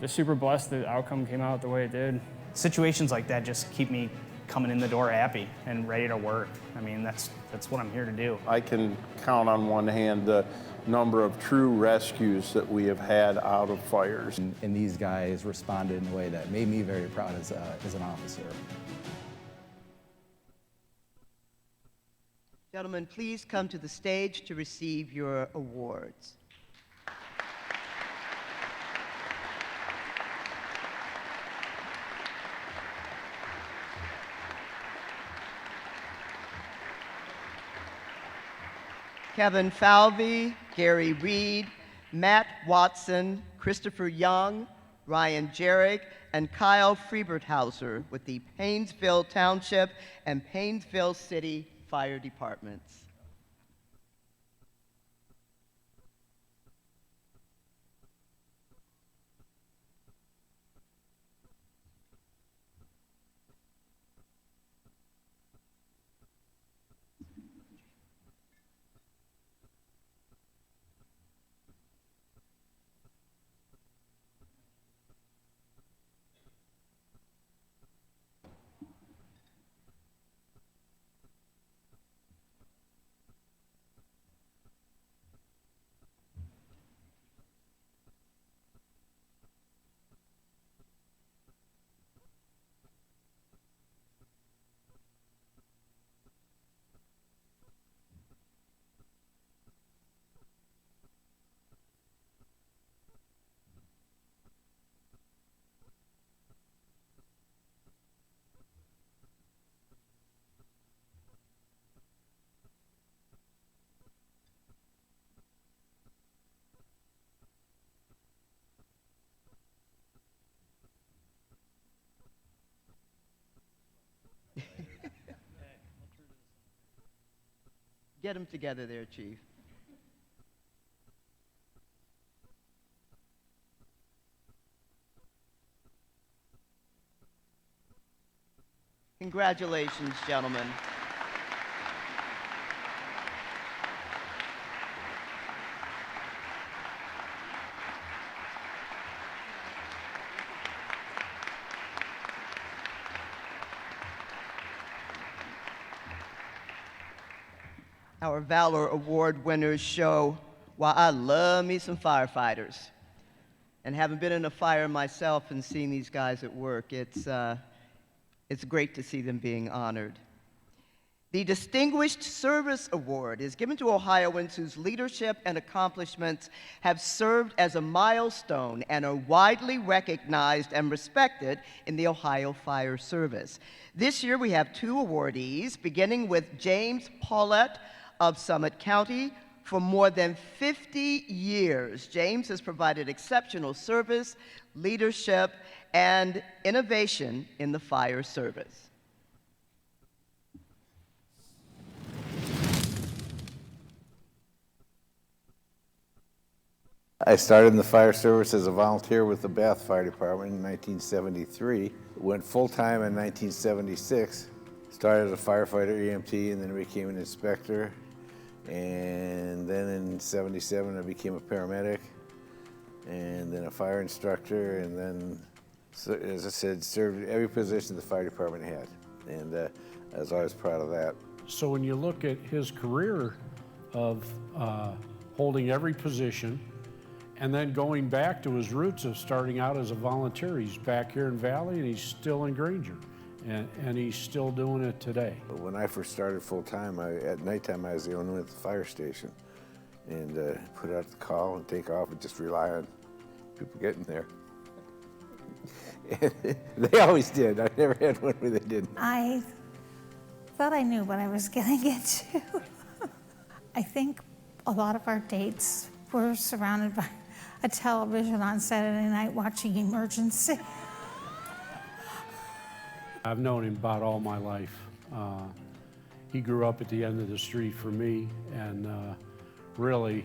just super blessed that the outcome came out the way it did. Situations like that just keep me coming in the door happy and ready to work. I mean, that's what I'm here to do. I can count on one hand the number of true rescues that we have had out of fires. And these guys responded in a way that made me very proud as an officer. Gentlemen, please come to the stage to receive your awards. Kevin Falvey, Gary Reed, Matt Watson, Christopher Young, Ryan Jarrick, and Kyle Frieberthauser with the Painesville Township and Painesville City Fire Departments. Get them together there, Chief. Congratulations, gentlemen. Our Valor Award winners show why I love me some firefighters. And having been in a fire myself and seen these guys at work, it's great to see them being honored. The Distinguished Service Award is given to Ohioans whose leadership and accomplishments have served as a milestone and are widely recognized and respected in the Ohio Fire Service. This year we have two awardees, beginning with James Paulette of Summit County. For more than 50 years, James has provided exceptional service, leadership, and innovation in the fire service. I started in the fire service as a volunteer with the Bath Fire Department in 1973. Went full-time in 1976. Started as a firefighter, EMT, and then became an inspector. And then in 77, I became a paramedic, and then a fire instructor, and then, as I said, served every position the fire department had. And I was always proud of that. So when you look at his career of holding every position, and then going back to his roots of starting out as a volunteer, he's back here in Valley, and he's still in Granger. and he's still doing it today. When I first started full-time, at nighttime I was the only one at the fire station. And put out the call and take off and just rely on people getting there. And they always did. I never had one where they didn't. I thought I knew what I was getting into. I think a lot of our dates were surrounded by a television on Saturday night watching Emergency. I've known him about all my life. He grew up at the end of the street for me, and really,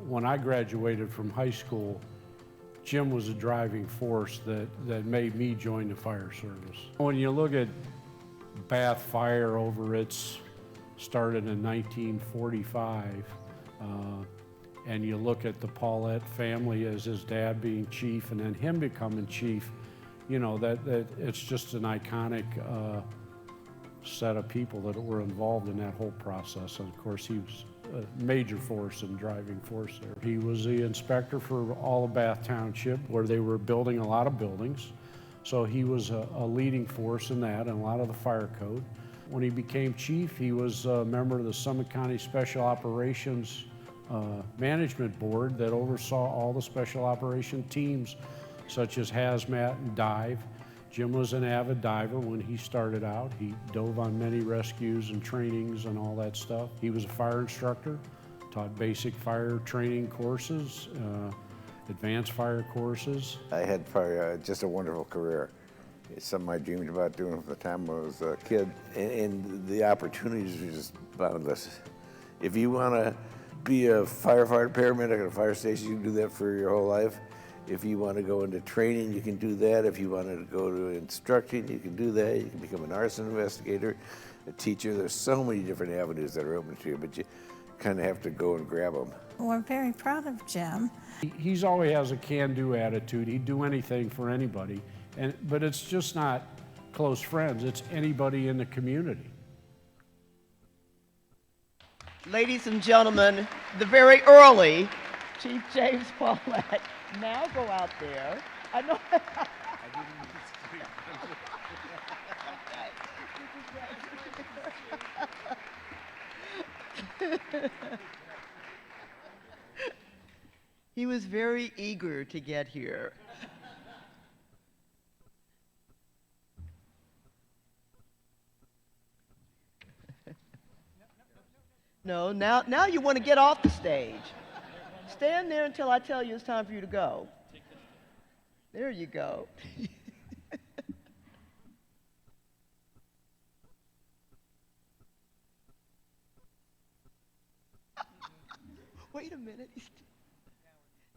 when I graduated from high school, Jim was a driving force that made me join the fire service. When you look at Bath Fire over its started in 1945, and you look at the Paulette family as his dad being chief and then him becoming chief, you know, that it's just an iconic set of people that were involved in that whole process. And of course, he was a major force and driving force there. He was the inspector for all of Bath Township, where they were building a lot of buildings. So he was a leading force in that and a lot of the fire code. When he became chief, he was a member of the Summit County Special Operations Management Board that oversaw all the special operation teams, such as hazmat and dive. Jim was an avid diver when he started out. He dove on many rescues and trainings and all that stuff. He was a fire instructor, taught basic fire training courses, advanced fire courses. I had probably just a wonderful career. It's something I dreamed about doing from the time I was a kid, and the opportunities were just boundless. If you want to be a firefighter, paramedic at a fire station, you can do that for your whole life. If you want to go into training, you can do that. If you want to go to instructing, you can do that. You can become an arson investigator, a teacher. There's so many different avenues that are open to you, but you kind of have to go and grab them. We're very proud of Jim. He's always has a can-do attitude. He'd do anything for anybody, but it's just not close friends. It's anybody in the community. Ladies and gentlemen, the very early Chief James Paulette. Now go out there. I know. He was very eager to get here. No, now you want to get off the stage. Stand there until I tell you it's time for you to go. There you go. Wait a minute.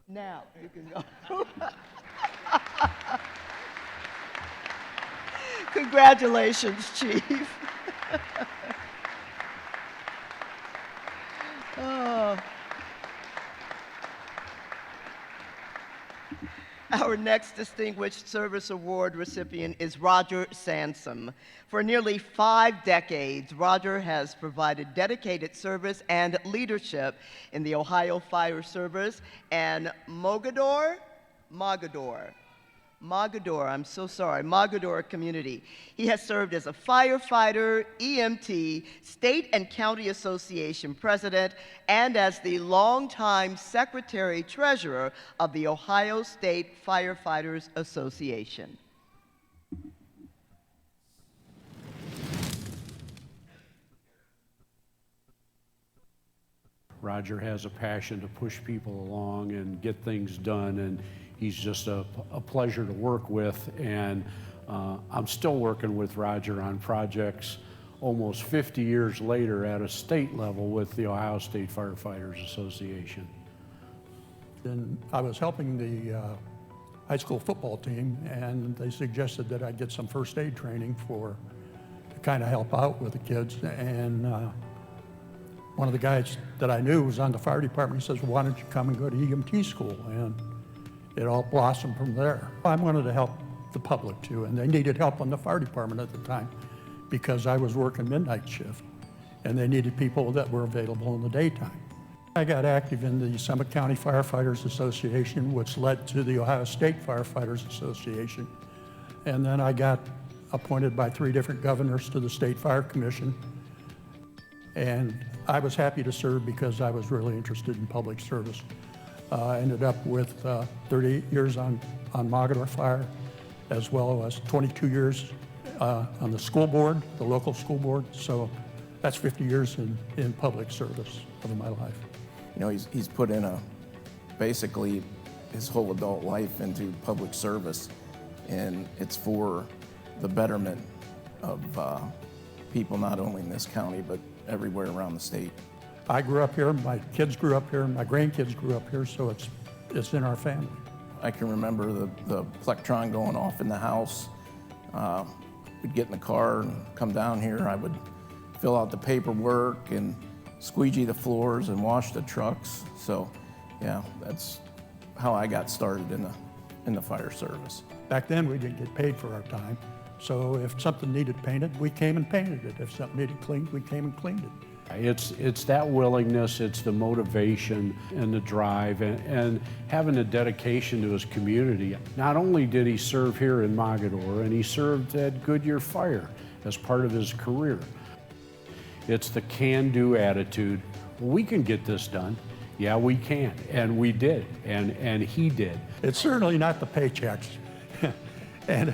Now you can go. Congratulations, Chief. Oh. Our next Distinguished Service Award recipient is Roger Sansom. For nearly 5 decades, Roger has provided dedicated service and leadership in the Ohio Fire Service and Mogadore community. He has served as a firefighter, EMT, State and County Association President, and as the longtime Secretary-Treasurer of the Ohio State Firefighters Association. Roger has a passion to push people along and get things done, and he's just a pleasure to work with, and I'm still working with Roger on projects almost 50 years later at a state level with the Ohio State Firefighters Association. And I was helping the high school football team, and they suggested that I get some first aid training to kind of help out with the kids. And one of the guys that I knew was on the fire department. He says, well, why don't you come and go to EMT school? And it all blossomed from there. I wanted to help the public too, and they needed help on the fire department at the time because I was working midnight shift, and they needed people that were available in the daytime. I got active in the Summit County Firefighters Association, which led to the Ohio State Firefighters Association. And then I got appointed by 3 different governors to the State Fire Commission. And I was happy to serve because I was really interested in public service. I ended up with 38 years on Mogador Fire, as well as 22 years on the school board, the local school board. So that's 50 years in public service of my life. You know, he's put in basically his whole adult life into public service, and it's for the betterment of people not only in this county, but everywhere around the state. I grew up here, my kids grew up here, my grandkids grew up here, so it's in our family. I can remember the plectron going off in the house. We'd get in the car and come down here. I would fill out the paperwork and squeegee the floors and wash the trucks. So, yeah, that's how I got started in the fire service. Back then, we didn't get paid for our time. So if something needed painted, we came and painted it. If something needed cleaned, we came and cleaned it. It's that willingness, it's the motivation and the drive and having a dedication to his community. Not only did he serve here in Mogador, and he served at Goodyear Fire as part of his career. It's the can-do attitude. We can get this done. Yeah, we can, and we did, and he did. It's certainly not the paychecks, and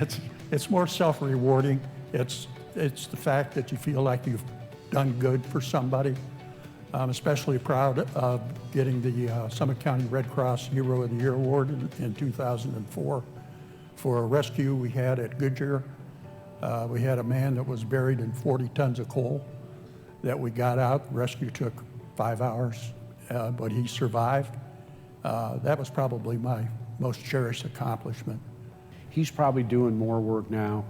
it's more self-rewarding. It's the fact that you feel like you've done good for somebody. I'm especially proud of getting the Summit County Red Cross Hero of the Year Award in 2004 for a rescue we had at Goodyear. We had a man that was buried in 40 tons of coal that we got out. Rescue took 5 hours, but he survived. That was probably my most cherished accomplishment. He's probably doing more work now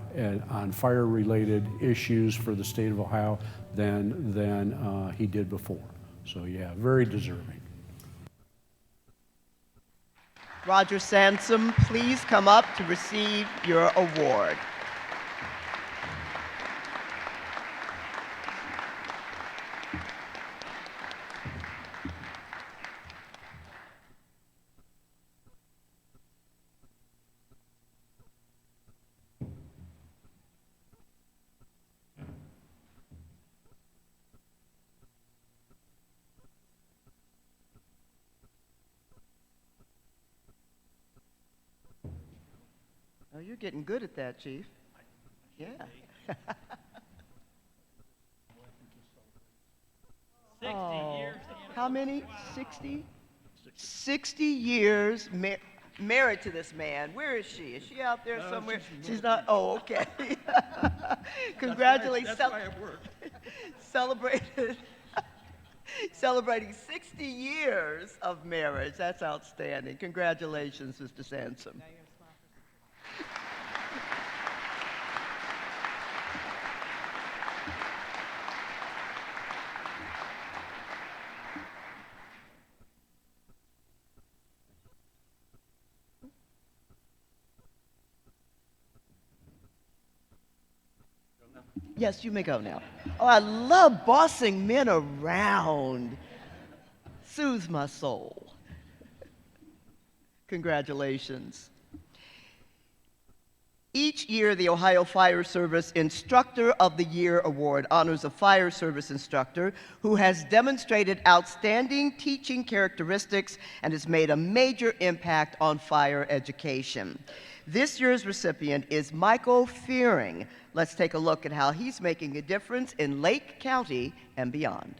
on fire-related issues for the state of Ohio than he did before. So yeah, very deserving. Roger Sansom, please come up to receive your award. Oh, you're getting good at that, Chief. Yeah. 60 years. How many? 60? 60 years married to this man. Where is she? Is she out there somewhere? She's not. Oh, okay. Congratulations. That's why I work. Celebrating 60 years of marriage. That's outstanding. Congratulations, Mr. Sansom. Yes, you may go now. Oh, I love bossing men around. Soothes my soul. Congratulations. Each year, the Ohio Fire Service Instructor of the Year Award honors a fire service instructor who has demonstrated outstanding teaching characteristics and has made a major impact on fire education. This year's recipient is Michael Fearing. Let's take a look at how he's making a difference in Lake County and beyond.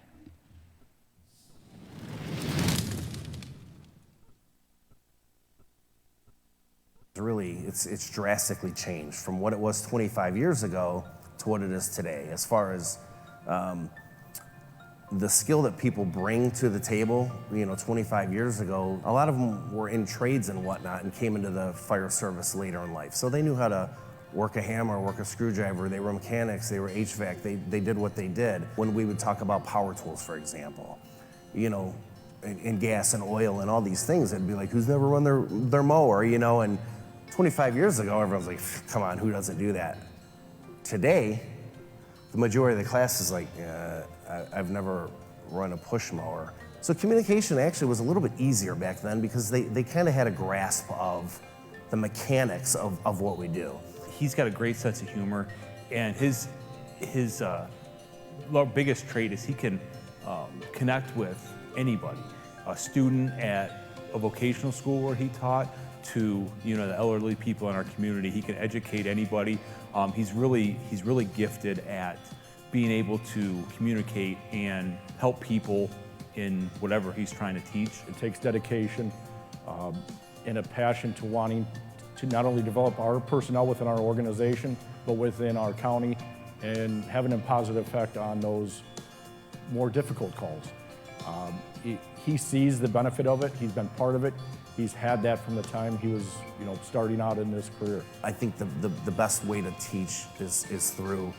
Really, it's drastically changed from what it was 25 years ago to what it is today. As far as the skill that people bring to the table, 25 years ago, a lot of them were in trades and whatnot and came into the fire service later in life. So they knew how to work a hammer, work a screwdriver, they were mechanics, they were HVAC, they did what they did. When we would talk about power tools, for example, and gas and oil and all these things, it'd be like, who's never run their mower, and 25 years ago, everyone's like, come on, who doesn't do that? Today, the majority of the class is like, I've never run a push mower. So communication actually was a little bit easier back then because they kind of had a grasp of the mechanics of what we do. he's got a great sense of humor, and his biggest trait is he can connect with anybody, a student at a vocational school where he taught, to the elderly people in our community. He can educate anybody. He's really gifted at being able to communicate and help people in whatever he's trying to teach. It takes dedication and a passion to wanting to not only develop our personnel within our organization, but within our county, and having a positive effect on those more difficult calls. He sees the benefit of it. He's been part of it. He's had that from the time he was, starting out in his career. I think the best way to teach is through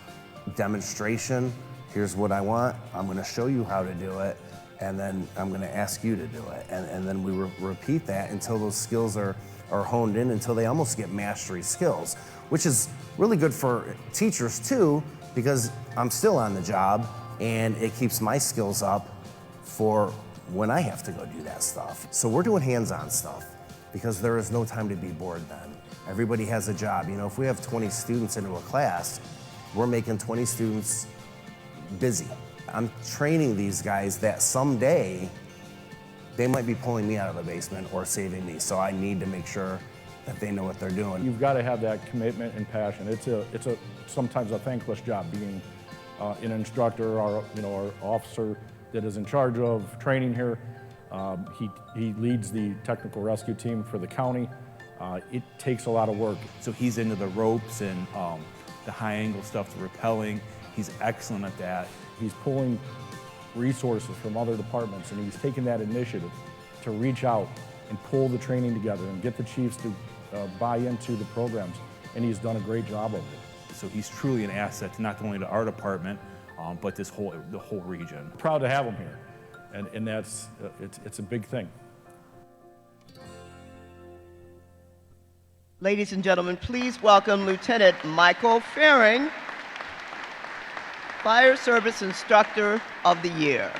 demonstration. Here's what I want. I'm going to show you how to do it, and then I'm going to ask you to do it. And then we repeat that until those skills are honed in, until they almost get mastery skills, which is really good for teachers too, because I'm still on the job and it keeps my skills up for when I have to go do that stuff. So we're doing hands-on stuff because there is no time to be bored then. Everybody has a job. If we have 20 students into a class, we're making 20 students busy. I'm training these guys that someday they might be pulling me out of the basement or saving me. So I need to make sure that they know what they're doing. You've got to have that commitment and passion. It's sometimes a thankless job being an instructor or our officer that is in charge of training here. He leads the technical rescue team for the county. It takes a lot of work. So he's into the ropes and the high angle stuff, the rappelling. He's excellent at that. He's pulling resources from other departments, and he's taken that initiative to reach out and pull the training together and get the chiefs to buy into the programs, and he's done a great job of it. So he's truly an asset, not only to our department, but the whole region. Proud to have him here, and that's it's a big thing. Ladies and gentlemen, please welcome Lieutenant Michael Fearing, Fire Service Instructor of the Year.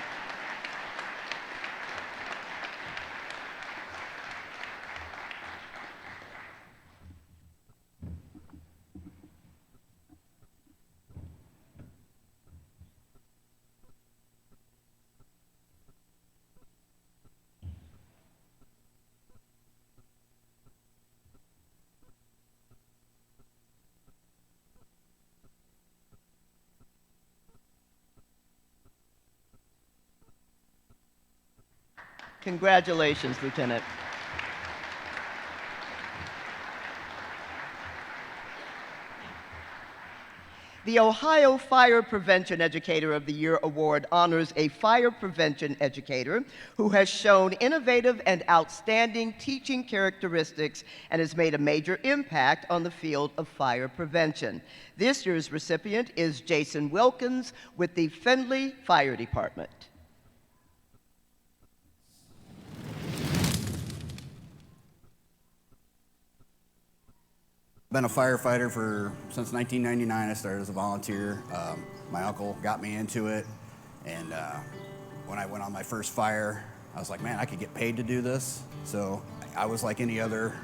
Congratulations, Lieutenant. The Ohio Fire Prevention Educator of the Year Award honors a fire prevention educator who has shown innovative and outstanding teaching characteristics and has made a major impact on the field of fire prevention. This year's recipient is Jason Wilkins with the Findlay Fire Department. Been a firefighter since 1999. I started as a volunteer. My uncle got me into it, and when I went on my first fire, I was like, man, I could get paid to do this. So I was like any other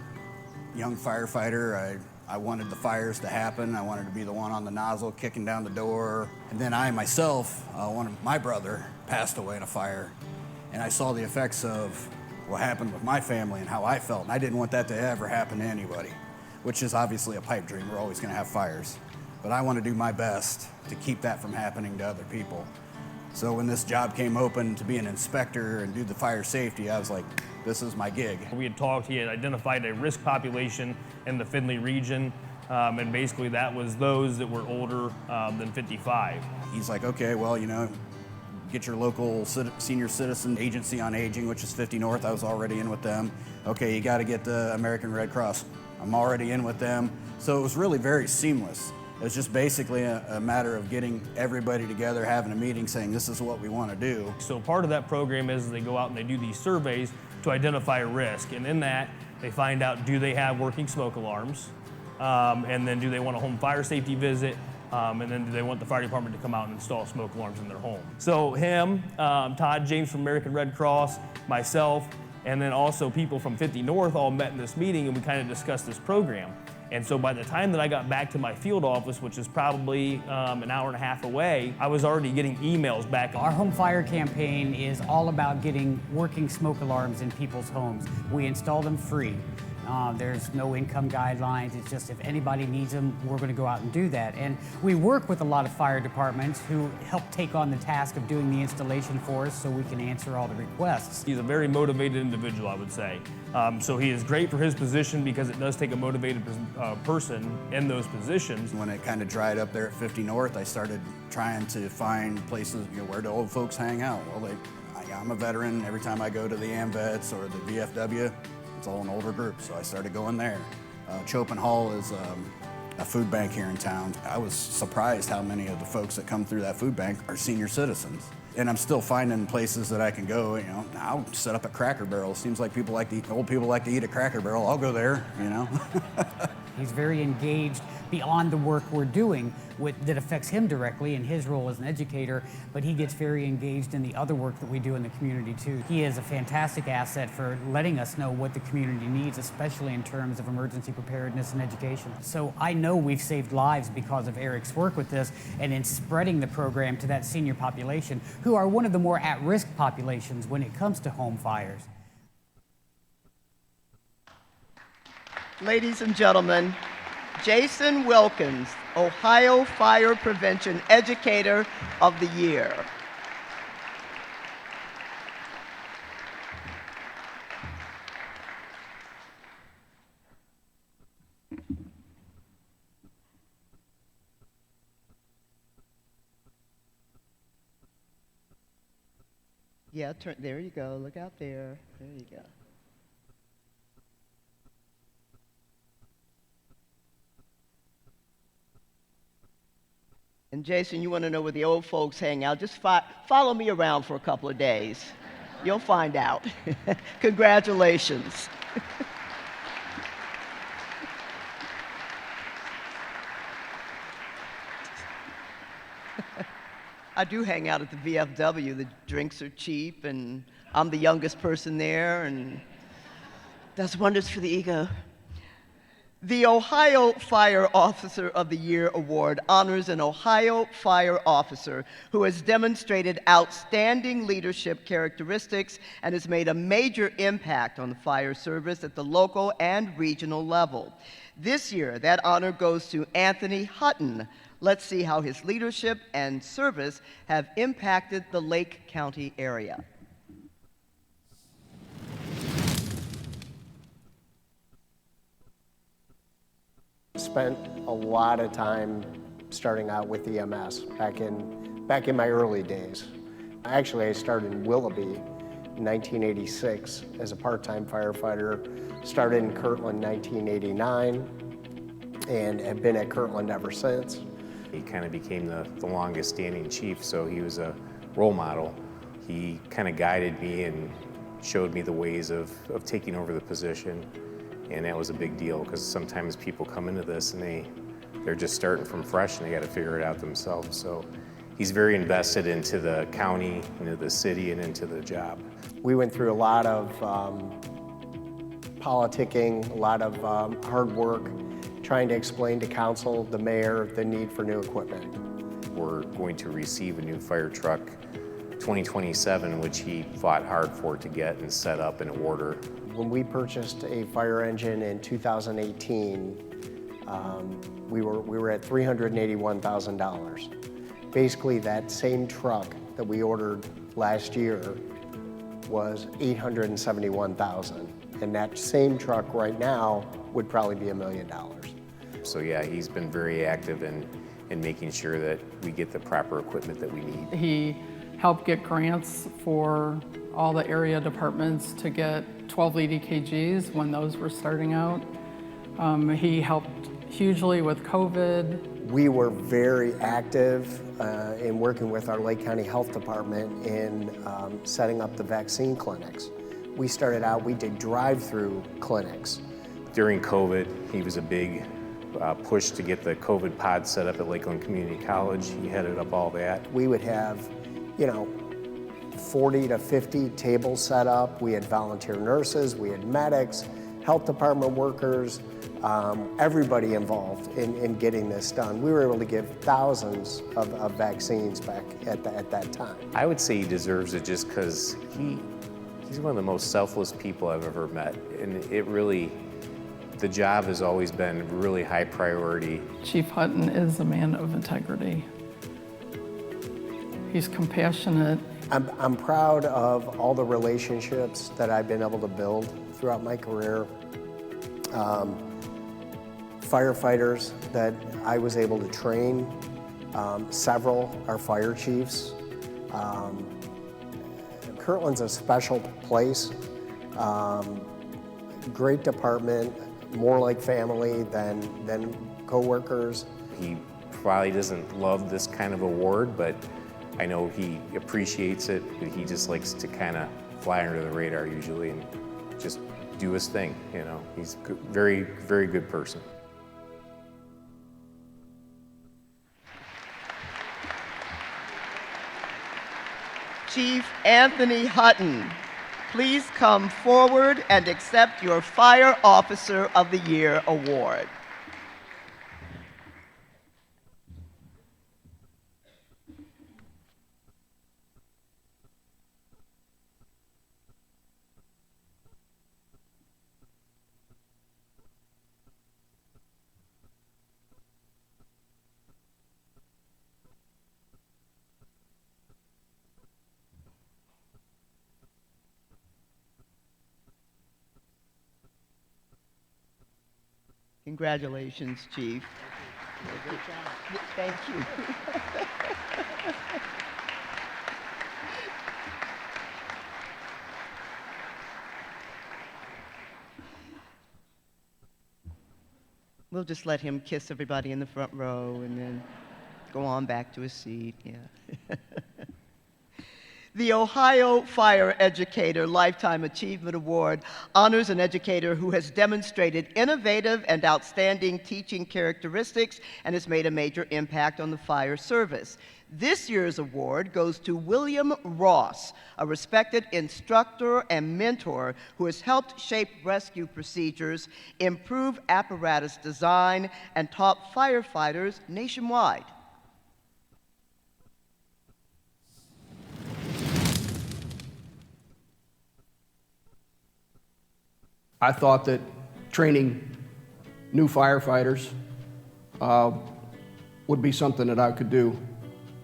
young firefighter. I wanted the fires to happen. I wanted to be the one on the nozzle kicking down the door. And then I myself, my brother passed away in a fire, and I saw the effects of what happened with my family and how I felt, and I didn't want that to ever happen to anybody, which is obviously a pipe dream. We're always gonna have fires. But I want to do my best to keep that from happening to other people. So when this job came open to be an inspector and do the fire safety, I was like, this is my gig. We had talked, he had identified a risk population in the Findlay region, and basically that was those that were older than 55. He's like, okay, well, get your local senior citizen agency on aging, which is 50 North. I was already in with them. Okay, you gotta get the American Red Cross. I'm already in with them. So it was really very seamless. It was just basically a matter of getting everybody together, having a meeting, saying this is what we want to do. So part of that program is they go out and they do these surveys to identify a risk. And in that, they find out, do they have working smoke alarms? And then do they want a home fire safety visit? And then do they want the fire department to come out and install smoke alarms in their home? So him, Todd James from American Red Cross, myself, and then also people from 50 North all met in this meeting, and we kind of discussed this program. And so by the time that I got back to my field office, which is probably an hour and a half away, I was already getting emails back. Our home fire campaign is all about getting working smoke alarms in people's homes. We install them free. There's no income guidelines. It's just if anybody needs them, we're going to go out and do that. And we work with a lot of fire departments who help take on the task of doing the installation for us so we can answer all the requests. He's a very motivated individual, I would say. So he is great for his position because it does take a motivated person in those positions. When it kind of dried up there at 50 North, I started trying to find places, where do old folks hang out? Well, I'm a veteran. Every time I go to the AMVETS or the VFW, it's all an older group, so I started going there. Chopin Hall is a food bank here in town. I was surprised how many of the folks that come through that food bank are senior citizens. And I'm still finding places that I can go, I'll set up at Cracker Barrel. Seems like old people like to eat at Cracker Barrel. I'll go there, He's very engaged beyond the work we're doing that affects him directly in his role as an educator, but he gets very engaged in the other work that we do in the community too. He is a fantastic asset for letting us know what the community needs, especially in terms of emergency preparedness and education. So I know we've saved lives because of Eric's work with this and in spreading the program to that senior population, who are one of the more at-risk populations when it comes to home fires. Ladies and gentlemen, Jason Wilkins, Ohio Fire Prevention Educator of the Year. Yeah, there you go. Look out there. There you go. And Jason, you want to know where the old folks hang out? Just follow me around for a couple of days. You'll find out. Congratulations. I do hang out at the VFW. The drinks are cheap, and I'm the youngest person there, and does wonders for the ego. The Ohio Fire Officer of the Year Award honors an Ohio fire officer who has demonstrated outstanding leadership characteristics and has made a major impact on the fire service at the local and regional level. This year, that honor goes to Anthony Hutton. Let's see how his leadership and service have impacted the Lake County area. Spent a lot of time starting out with EMS back in my early days. Actually, I started in Willoughby in 1986 as a part-time firefighter, started in Kirtland 1989, and have been at Kirtland ever since. He kind of became the longest standing chief, so he was a role model. He kind of guided me and showed me the ways of taking over the position. And that was a big deal because sometimes people come into this and they're just starting from fresh and they got to figure it out themselves. So he's very invested into the county, into the city, and into the job. We went through a lot of politicking, a lot of hard work, trying to explain to council, the mayor, the need for new equipment. We're going to receive a new fire truck 2027, which he fought hard for to get and set up and order. When we purchased a fire engine in 2018, we were at $381,000. Basically, that same truck that we ordered last year was $871,000, and that same truck right now would probably be $1 million. So yeah, he's been very active in making sure that we get the proper equipment that we need. He helped get grants for all the area departments to get 12 lead EKGs when those were starting out. He helped hugely with COVID. We were very active in working with our Lake County Health Department in setting up the vaccine clinics. We started out, we did drive-through clinics. During COVID, he was a big push to get the COVID pod set up at Lakeland Community College. He headed up all that. We would have, 40 to 50 tables set up. We had volunteer nurses, we had medics, health department workers, everybody involved in getting this done. We were able to give thousands of vaccines back at that time. I would say he deserves it just because he's one of the most selfless people I've ever met. And it really, the job has always been really high priority. Chief Hutton is a man of integrity. He's compassionate. I'm proud of all the relationships that I've been able to build throughout my career. Firefighters that I was able to train, several are fire chiefs. Kirtland's a special place, great department, more like family than co-workers. He probably doesn't love this kind of award, but I know he appreciates it, but he just likes to kind of fly under the radar usually and just do his thing, you know. He's a very, very good person. Chief Anthony Hutton, please come forward and accept your Fire Officer of the Year award. Congratulations, Chief. Thank you. We'll just let him kiss everybody in the front row and then go on back to his seat. Yeah. The Ohio Fire Educator Lifetime Achievement Award honors an educator who has demonstrated innovative and outstanding teaching characteristics and has made a major impact on the fire service. This year's award goes to William Ross, a respected instructor and mentor who has helped shape rescue procedures, improve apparatus design, and taught firefighters nationwide. I thought that training new firefighters would be something that I could do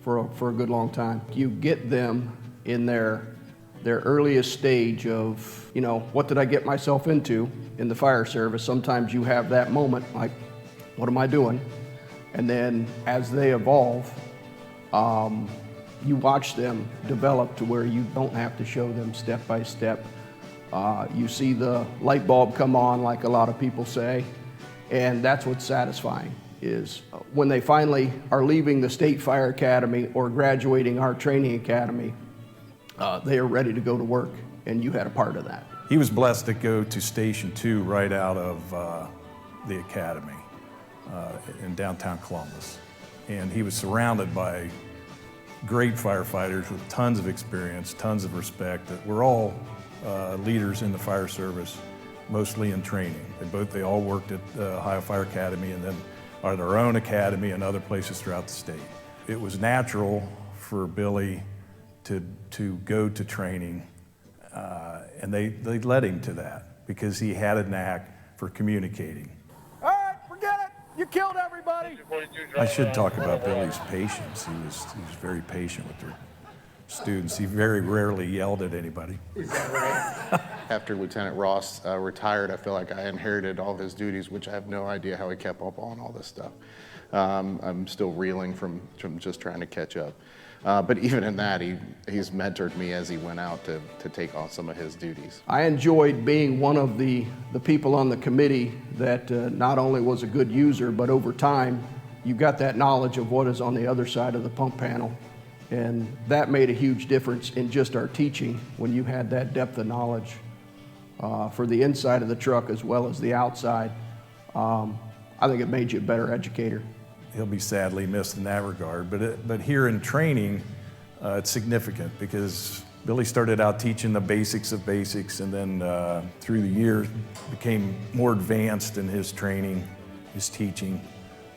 for a good long time. You get them in their earliest stage of, you know, what did I get myself into in the fire service? Sometimes you have that moment, like, what am I doing? And then as they evolve, you watch them develop to where you don't have to show them step by step. You see the light bulb come on, like a lot of people say, and that's what's satisfying, is when they finally are leaving the State Fire Academy or graduating our training academy, they are ready to go to work, and you had a part of that. He was blessed to go to Station 2 right out of the academy in downtown Columbus. And he was surrounded by great firefighters with tons of experience, tons of respect, that were all leaders in the fire service, mostly in training. They all worked at Ohio Fire Academy and then are their own academy and other places throughout the state. It was natural for Billy to go to training, and they led him to that because he had a knack for communicating. All right, forget it. You killed everybody. I should talk about Billy's patience. He was very patient with their students. He very rarely yelled at anybody. After Lieutenant Ross retired, I feel like I inherited all of his duties, which I have no idea how he kept up on all this stuff. I'm still reeling from just trying to catch up. But even in that, he's mentored me as he went out to take on some of his duties. I enjoyed being one of the people on the committee that not only was a good user, but over time, you got that knowledge of what is on the other side of the pump panel. And that made a huge difference in just our teaching when you had that depth of knowledge for the inside of the truck as well as the outside. I think it made you a better educator. He'll be sadly missed in that regard, but here in training, it's significant because Billy started out teaching the basics of basics, and then through the years became more advanced in his training, his teaching,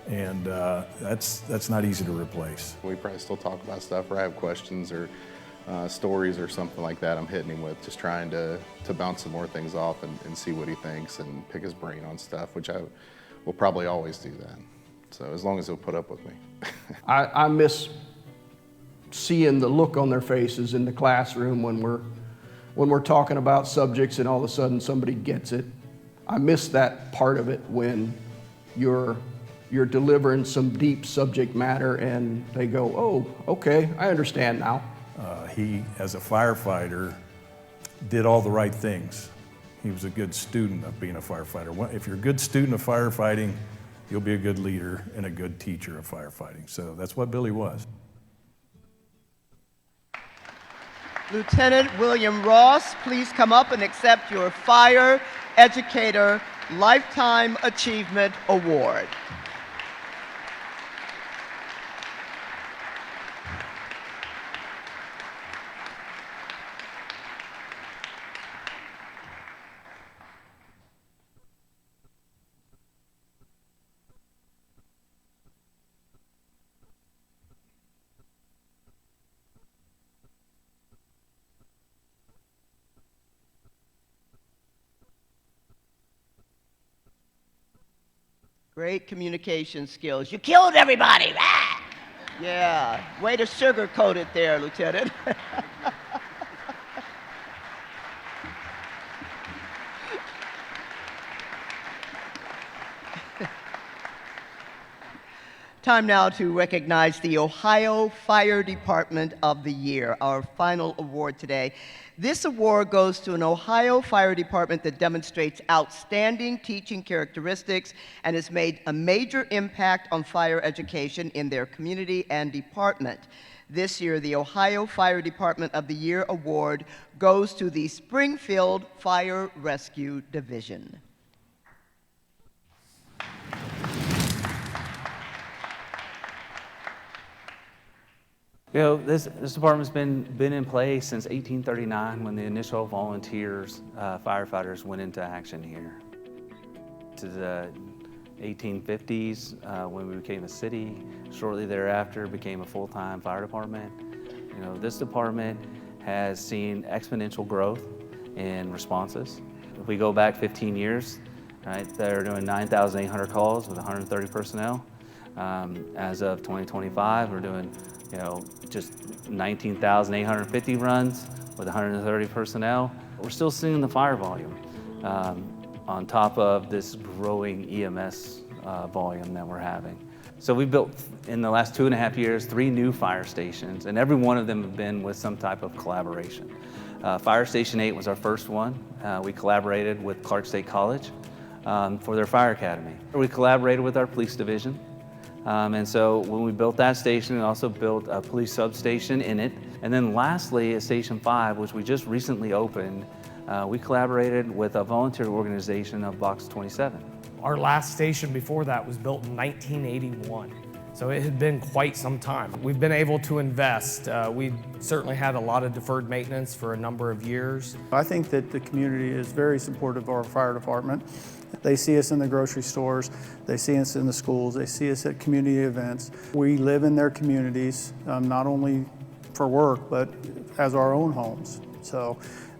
and that's not easy to replace. We probably still talk about stuff, or I have questions or stories or something like that I'm hitting him with, just trying to bounce some more things off and see what he thinks and pick his brain on stuff, which I will probably always do that. So as long as he'll put up with me. I miss seeing the look on their faces in the classroom when we're talking about subjects and all of a sudden somebody gets it. I miss that part of it when you're delivering some deep subject matter and they go, oh, okay, I understand now. He, as a firefighter, did all the right things. He was a good student of being a firefighter. If you're a good student of firefighting, you'll be a good leader and a good teacher of firefighting. So that's what Billy was. Lieutenant William Ross, please come up and accept your Fire Educator Lifetime Achievement Award. Great communication skills. You killed everybody. Ah! Yeah, way to sugarcoat it there, Lieutenant. Time now to recognize the Ohio Fire Department of the Year, our final award today. This award goes to an Ohio Fire Department that demonstrates outstanding teaching characteristics and has made a major impact on fire education in their community and department. This year, the Ohio Fire Department of the Year award goes to the Springfield Fire Rescue Division. You know, this department's been in place since 1839 when the initial volunteers, firefighters went into action here. To the 1850s when we became a city. Shortly thereafter became a full-time fire department. You know, this department has seen exponential growth in responses. If we go back 15 years, right, they're doing 9,800 calls with 130 personnel. As of 2025, we're doing, you know, just 19,850 runs with 130 personnel. We're still seeing the fire volume on top of this growing EMS volume that we're having. So we built, in the last 2.5 years, 3 new fire stations, and every one of them have been with some type of collaboration. Fire Station 8 was our first one. We collaborated with Clark State College for their fire academy. We collaborated with our police division. And so when we built that station, we also built a police substation in it. And then lastly, at Station 5, which we just recently opened, we collaborated with a volunteer organization of Box 27. Our last station before that was built in 1981. So it had been quite some time. We've been able to invest. We certainly had a lot of deferred maintenance for a number of years. I think that the community is very supportive of our fire department. They see us in the grocery stores, they see us in the schools, they see us at community events. We live in their communities, not only for work, but as our own homes. So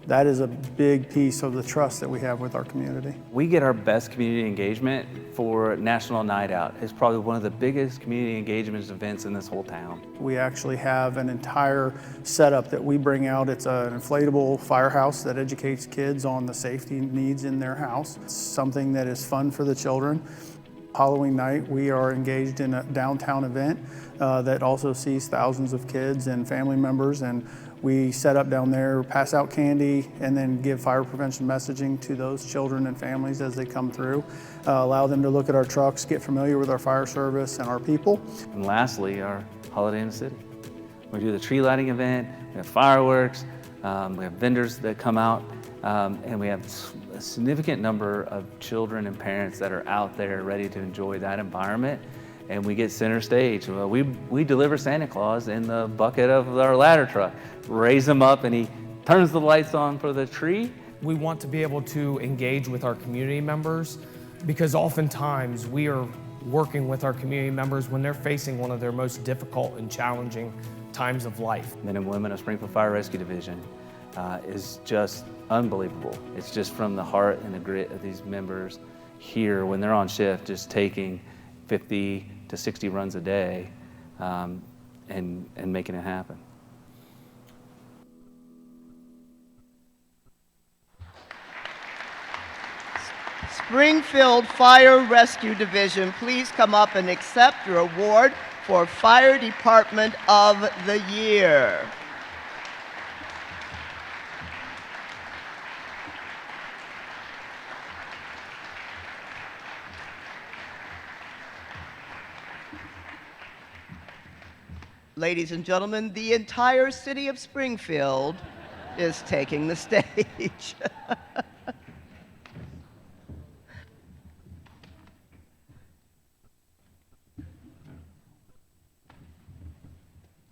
that is a big piece of the trust that we have with our community. We get our best community engagement for National Night Out. It's probably one of the biggest community engagement events in this whole town. We actually have an entire setup that we bring out. It's an inflatable firehouse that educates kids on the safety needs in their house. It's something that is fun for the children. Halloween night, we are engaged in a downtown event that also sees thousands of kids and family members, and we set up down there, pass out candy, and then give fire prevention messaging to those children and families as they come through. Allow them to look at our trucks, get familiar with our fire service and our people. And lastly, our Holiday in the City. We do the tree lighting event, we have fireworks, we have vendors that come out, and we have a significant number of children and parents that are out there ready to enjoy that environment. and we get center stage. Well, we deliver Santa Claus in the bucket of our ladder truck, raise him up, and he turns the lights on for the tree. We want to be able to engage with our community members because oftentimes we are working with our community members when they're facing one of their most difficult and challenging times of life. Men and women of Springfield Fire Rescue Division is just unbelievable. It's just from the heart and the grit of these members here when they're on shift, just taking 50 to 60 runs a day and making it happen. Springfield Fire Rescue Division, please come up and accept your award for Fire Department of the Year. Ladies and gentlemen, the entire city of Springfield is taking the stage.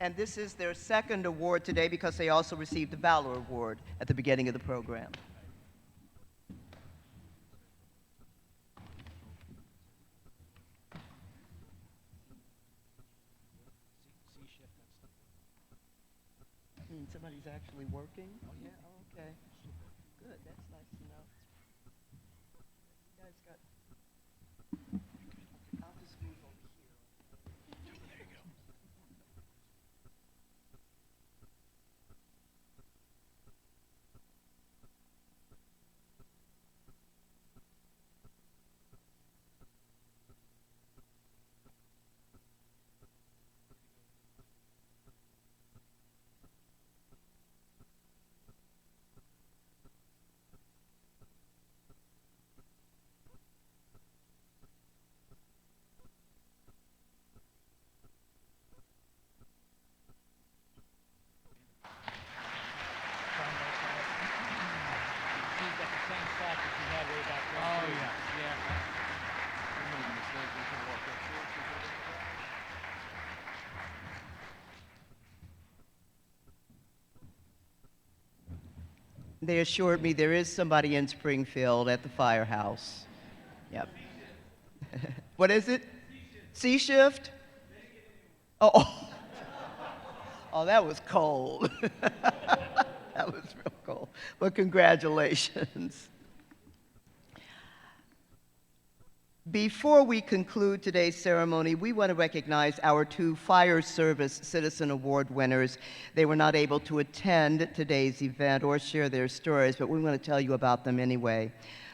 And this is their second award today because they also received the Valor Award at the beginning of the program. Somebody's actually working? Oh, yeah. Oh, okay. Good. That's nice to know. You guys got... I'll just move over here. There you go. They assured me there is somebody in Springfield at the firehouse. Yep. What is it? C-shift? Oh, oh, that was cold. That was real cold. But congratulations. Before we conclude today's ceremony, we want to recognize our two Fire Service Citizen Award winners. They were not able to attend today's event or share their stories, but we want to tell you about them anyway.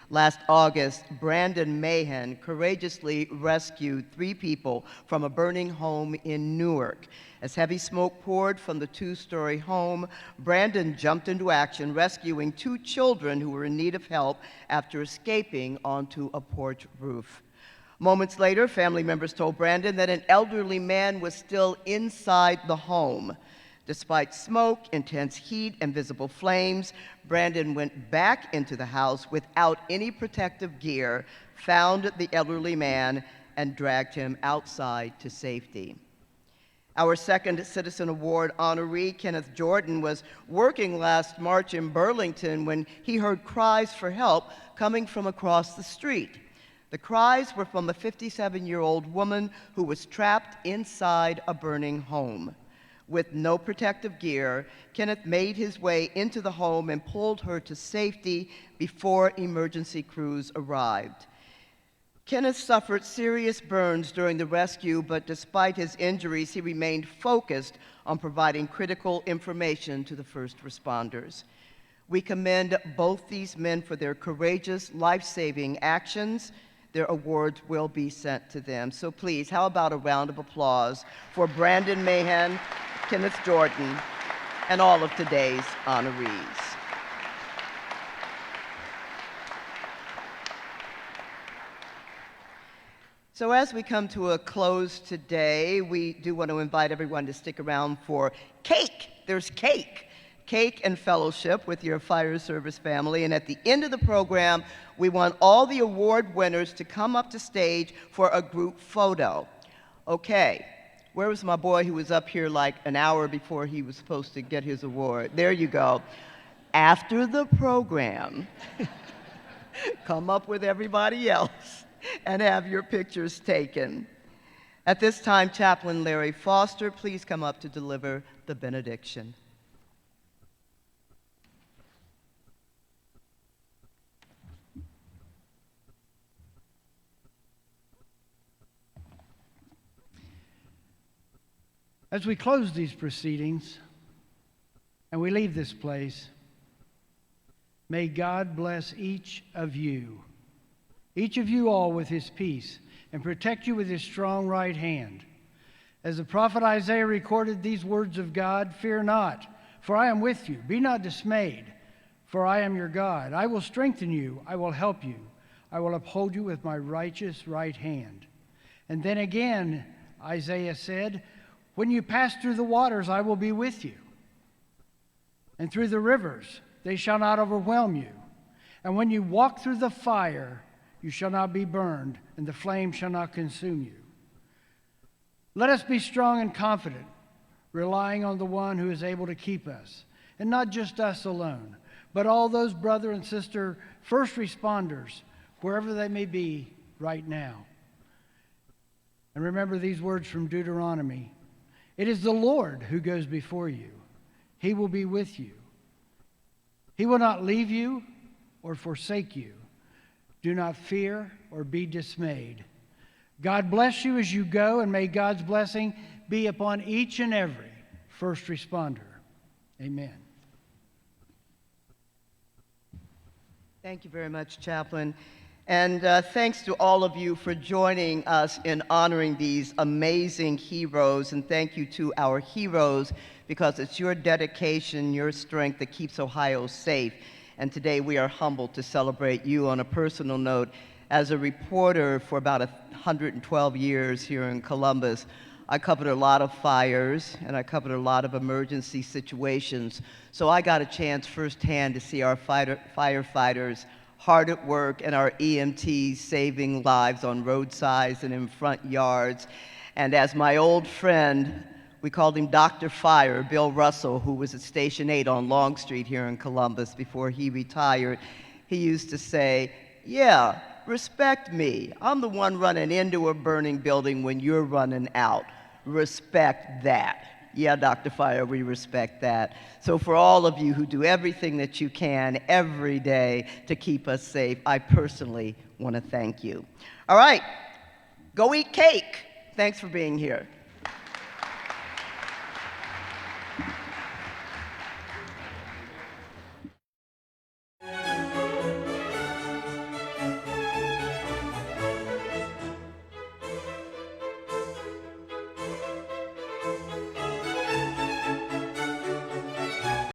Last August, Brandon Mahan courageously rescued 3 people from a burning home in Newark. As heavy smoke poured from the 2-story home, Brandon jumped into action, rescuing 2 children who were in need of help after escaping onto a porch roof. Moments later, family members told Brandon that an elderly man was still inside the home. Despite smoke, intense heat, and visible flames, Brandon went back into the house without any protective gear, found the elderly man, and dragged him outside to safety. Our second Citizen Award honoree, Kenneth Jordan, was working last March in Burlington when he heard cries for help coming from across the street. The cries were from a 57-year-old woman who was trapped inside a burning home. With no protective gear, Kenneth made his way into the home and pulled her to safety before emergency crews arrived. Kenneth suffered serious burns during the rescue, but despite his injuries, he remained focused on providing critical information to the first responders. We commend both these men for their courageous, life-saving actions. Their awards will be sent to them. So please, how about a round of applause for Brandon Mahan, Kenneth Jordan, and all of today's honorees. So as we come to a close today, we do want to invite everyone to stick around for cake. There's cake. Cake and fellowship with your fire service family. And at the end of the program, we want all the award winners to come up to stage for a group photo. Okay, where was my boy who was up here like an hour before he was supposed to get his award? There you go. After the program, come up with everybody else and have your pictures taken. At this time, Chaplain Larry Foster, please come up to deliver the benediction. As we close these proceedings and we leave this place, may God bless each of you all with his peace, and protect you with his strong right hand. As the prophet Isaiah recorded these words of God, "Fear not, for I am with you. Be not dismayed, for I am your God. I will strengthen you. I will help you. I will uphold you with my righteous right hand." And then again, Isaiah said, "When you pass through the waters, I will be with you. And through the rivers, they shall not overwhelm you. And when you walk through the fire, you shall not be burned, and the flame shall not consume you." Let us be strong and confident, relying on the one who is able to keep us, and not just us alone, but all those brother and sister first responders, wherever they may be right now. And remember these words from Deuteronomy: "It is the Lord who goes before you. He will be with you. He will not leave you or forsake you. Do not fear or be dismayed." God bless you as you go, and may God's blessing be upon each and every first responder. Amen. Thank you very much, Chaplain. And thanks to all of you for joining us in honoring these amazing heroes. And thank you to our heroes, because it's your dedication, your strength that keeps Ohio safe. And today we are humbled to celebrate you. On a personal note, as a reporter for about 112 years here in Columbus, I covered a lot of fires and I covered a lot of emergency situations. So I got a chance firsthand to see our firefighters hard at work and our EMTs saving lives on roadsides and in front yards. And as my old friend, we called him Dr. Fire, Bill Russell, who was at Station 8 on Long Street here in Columbus before he retired, he used to say, "Yeah, respect me. I'm the one running into a burning building when you're running out. Respect that." Yeah, Dr. Fire, we respect that. So for all of you who do everything that you can every day to keep us safe, I personally want to thank you. All right, go eat cake. Thanks for being here.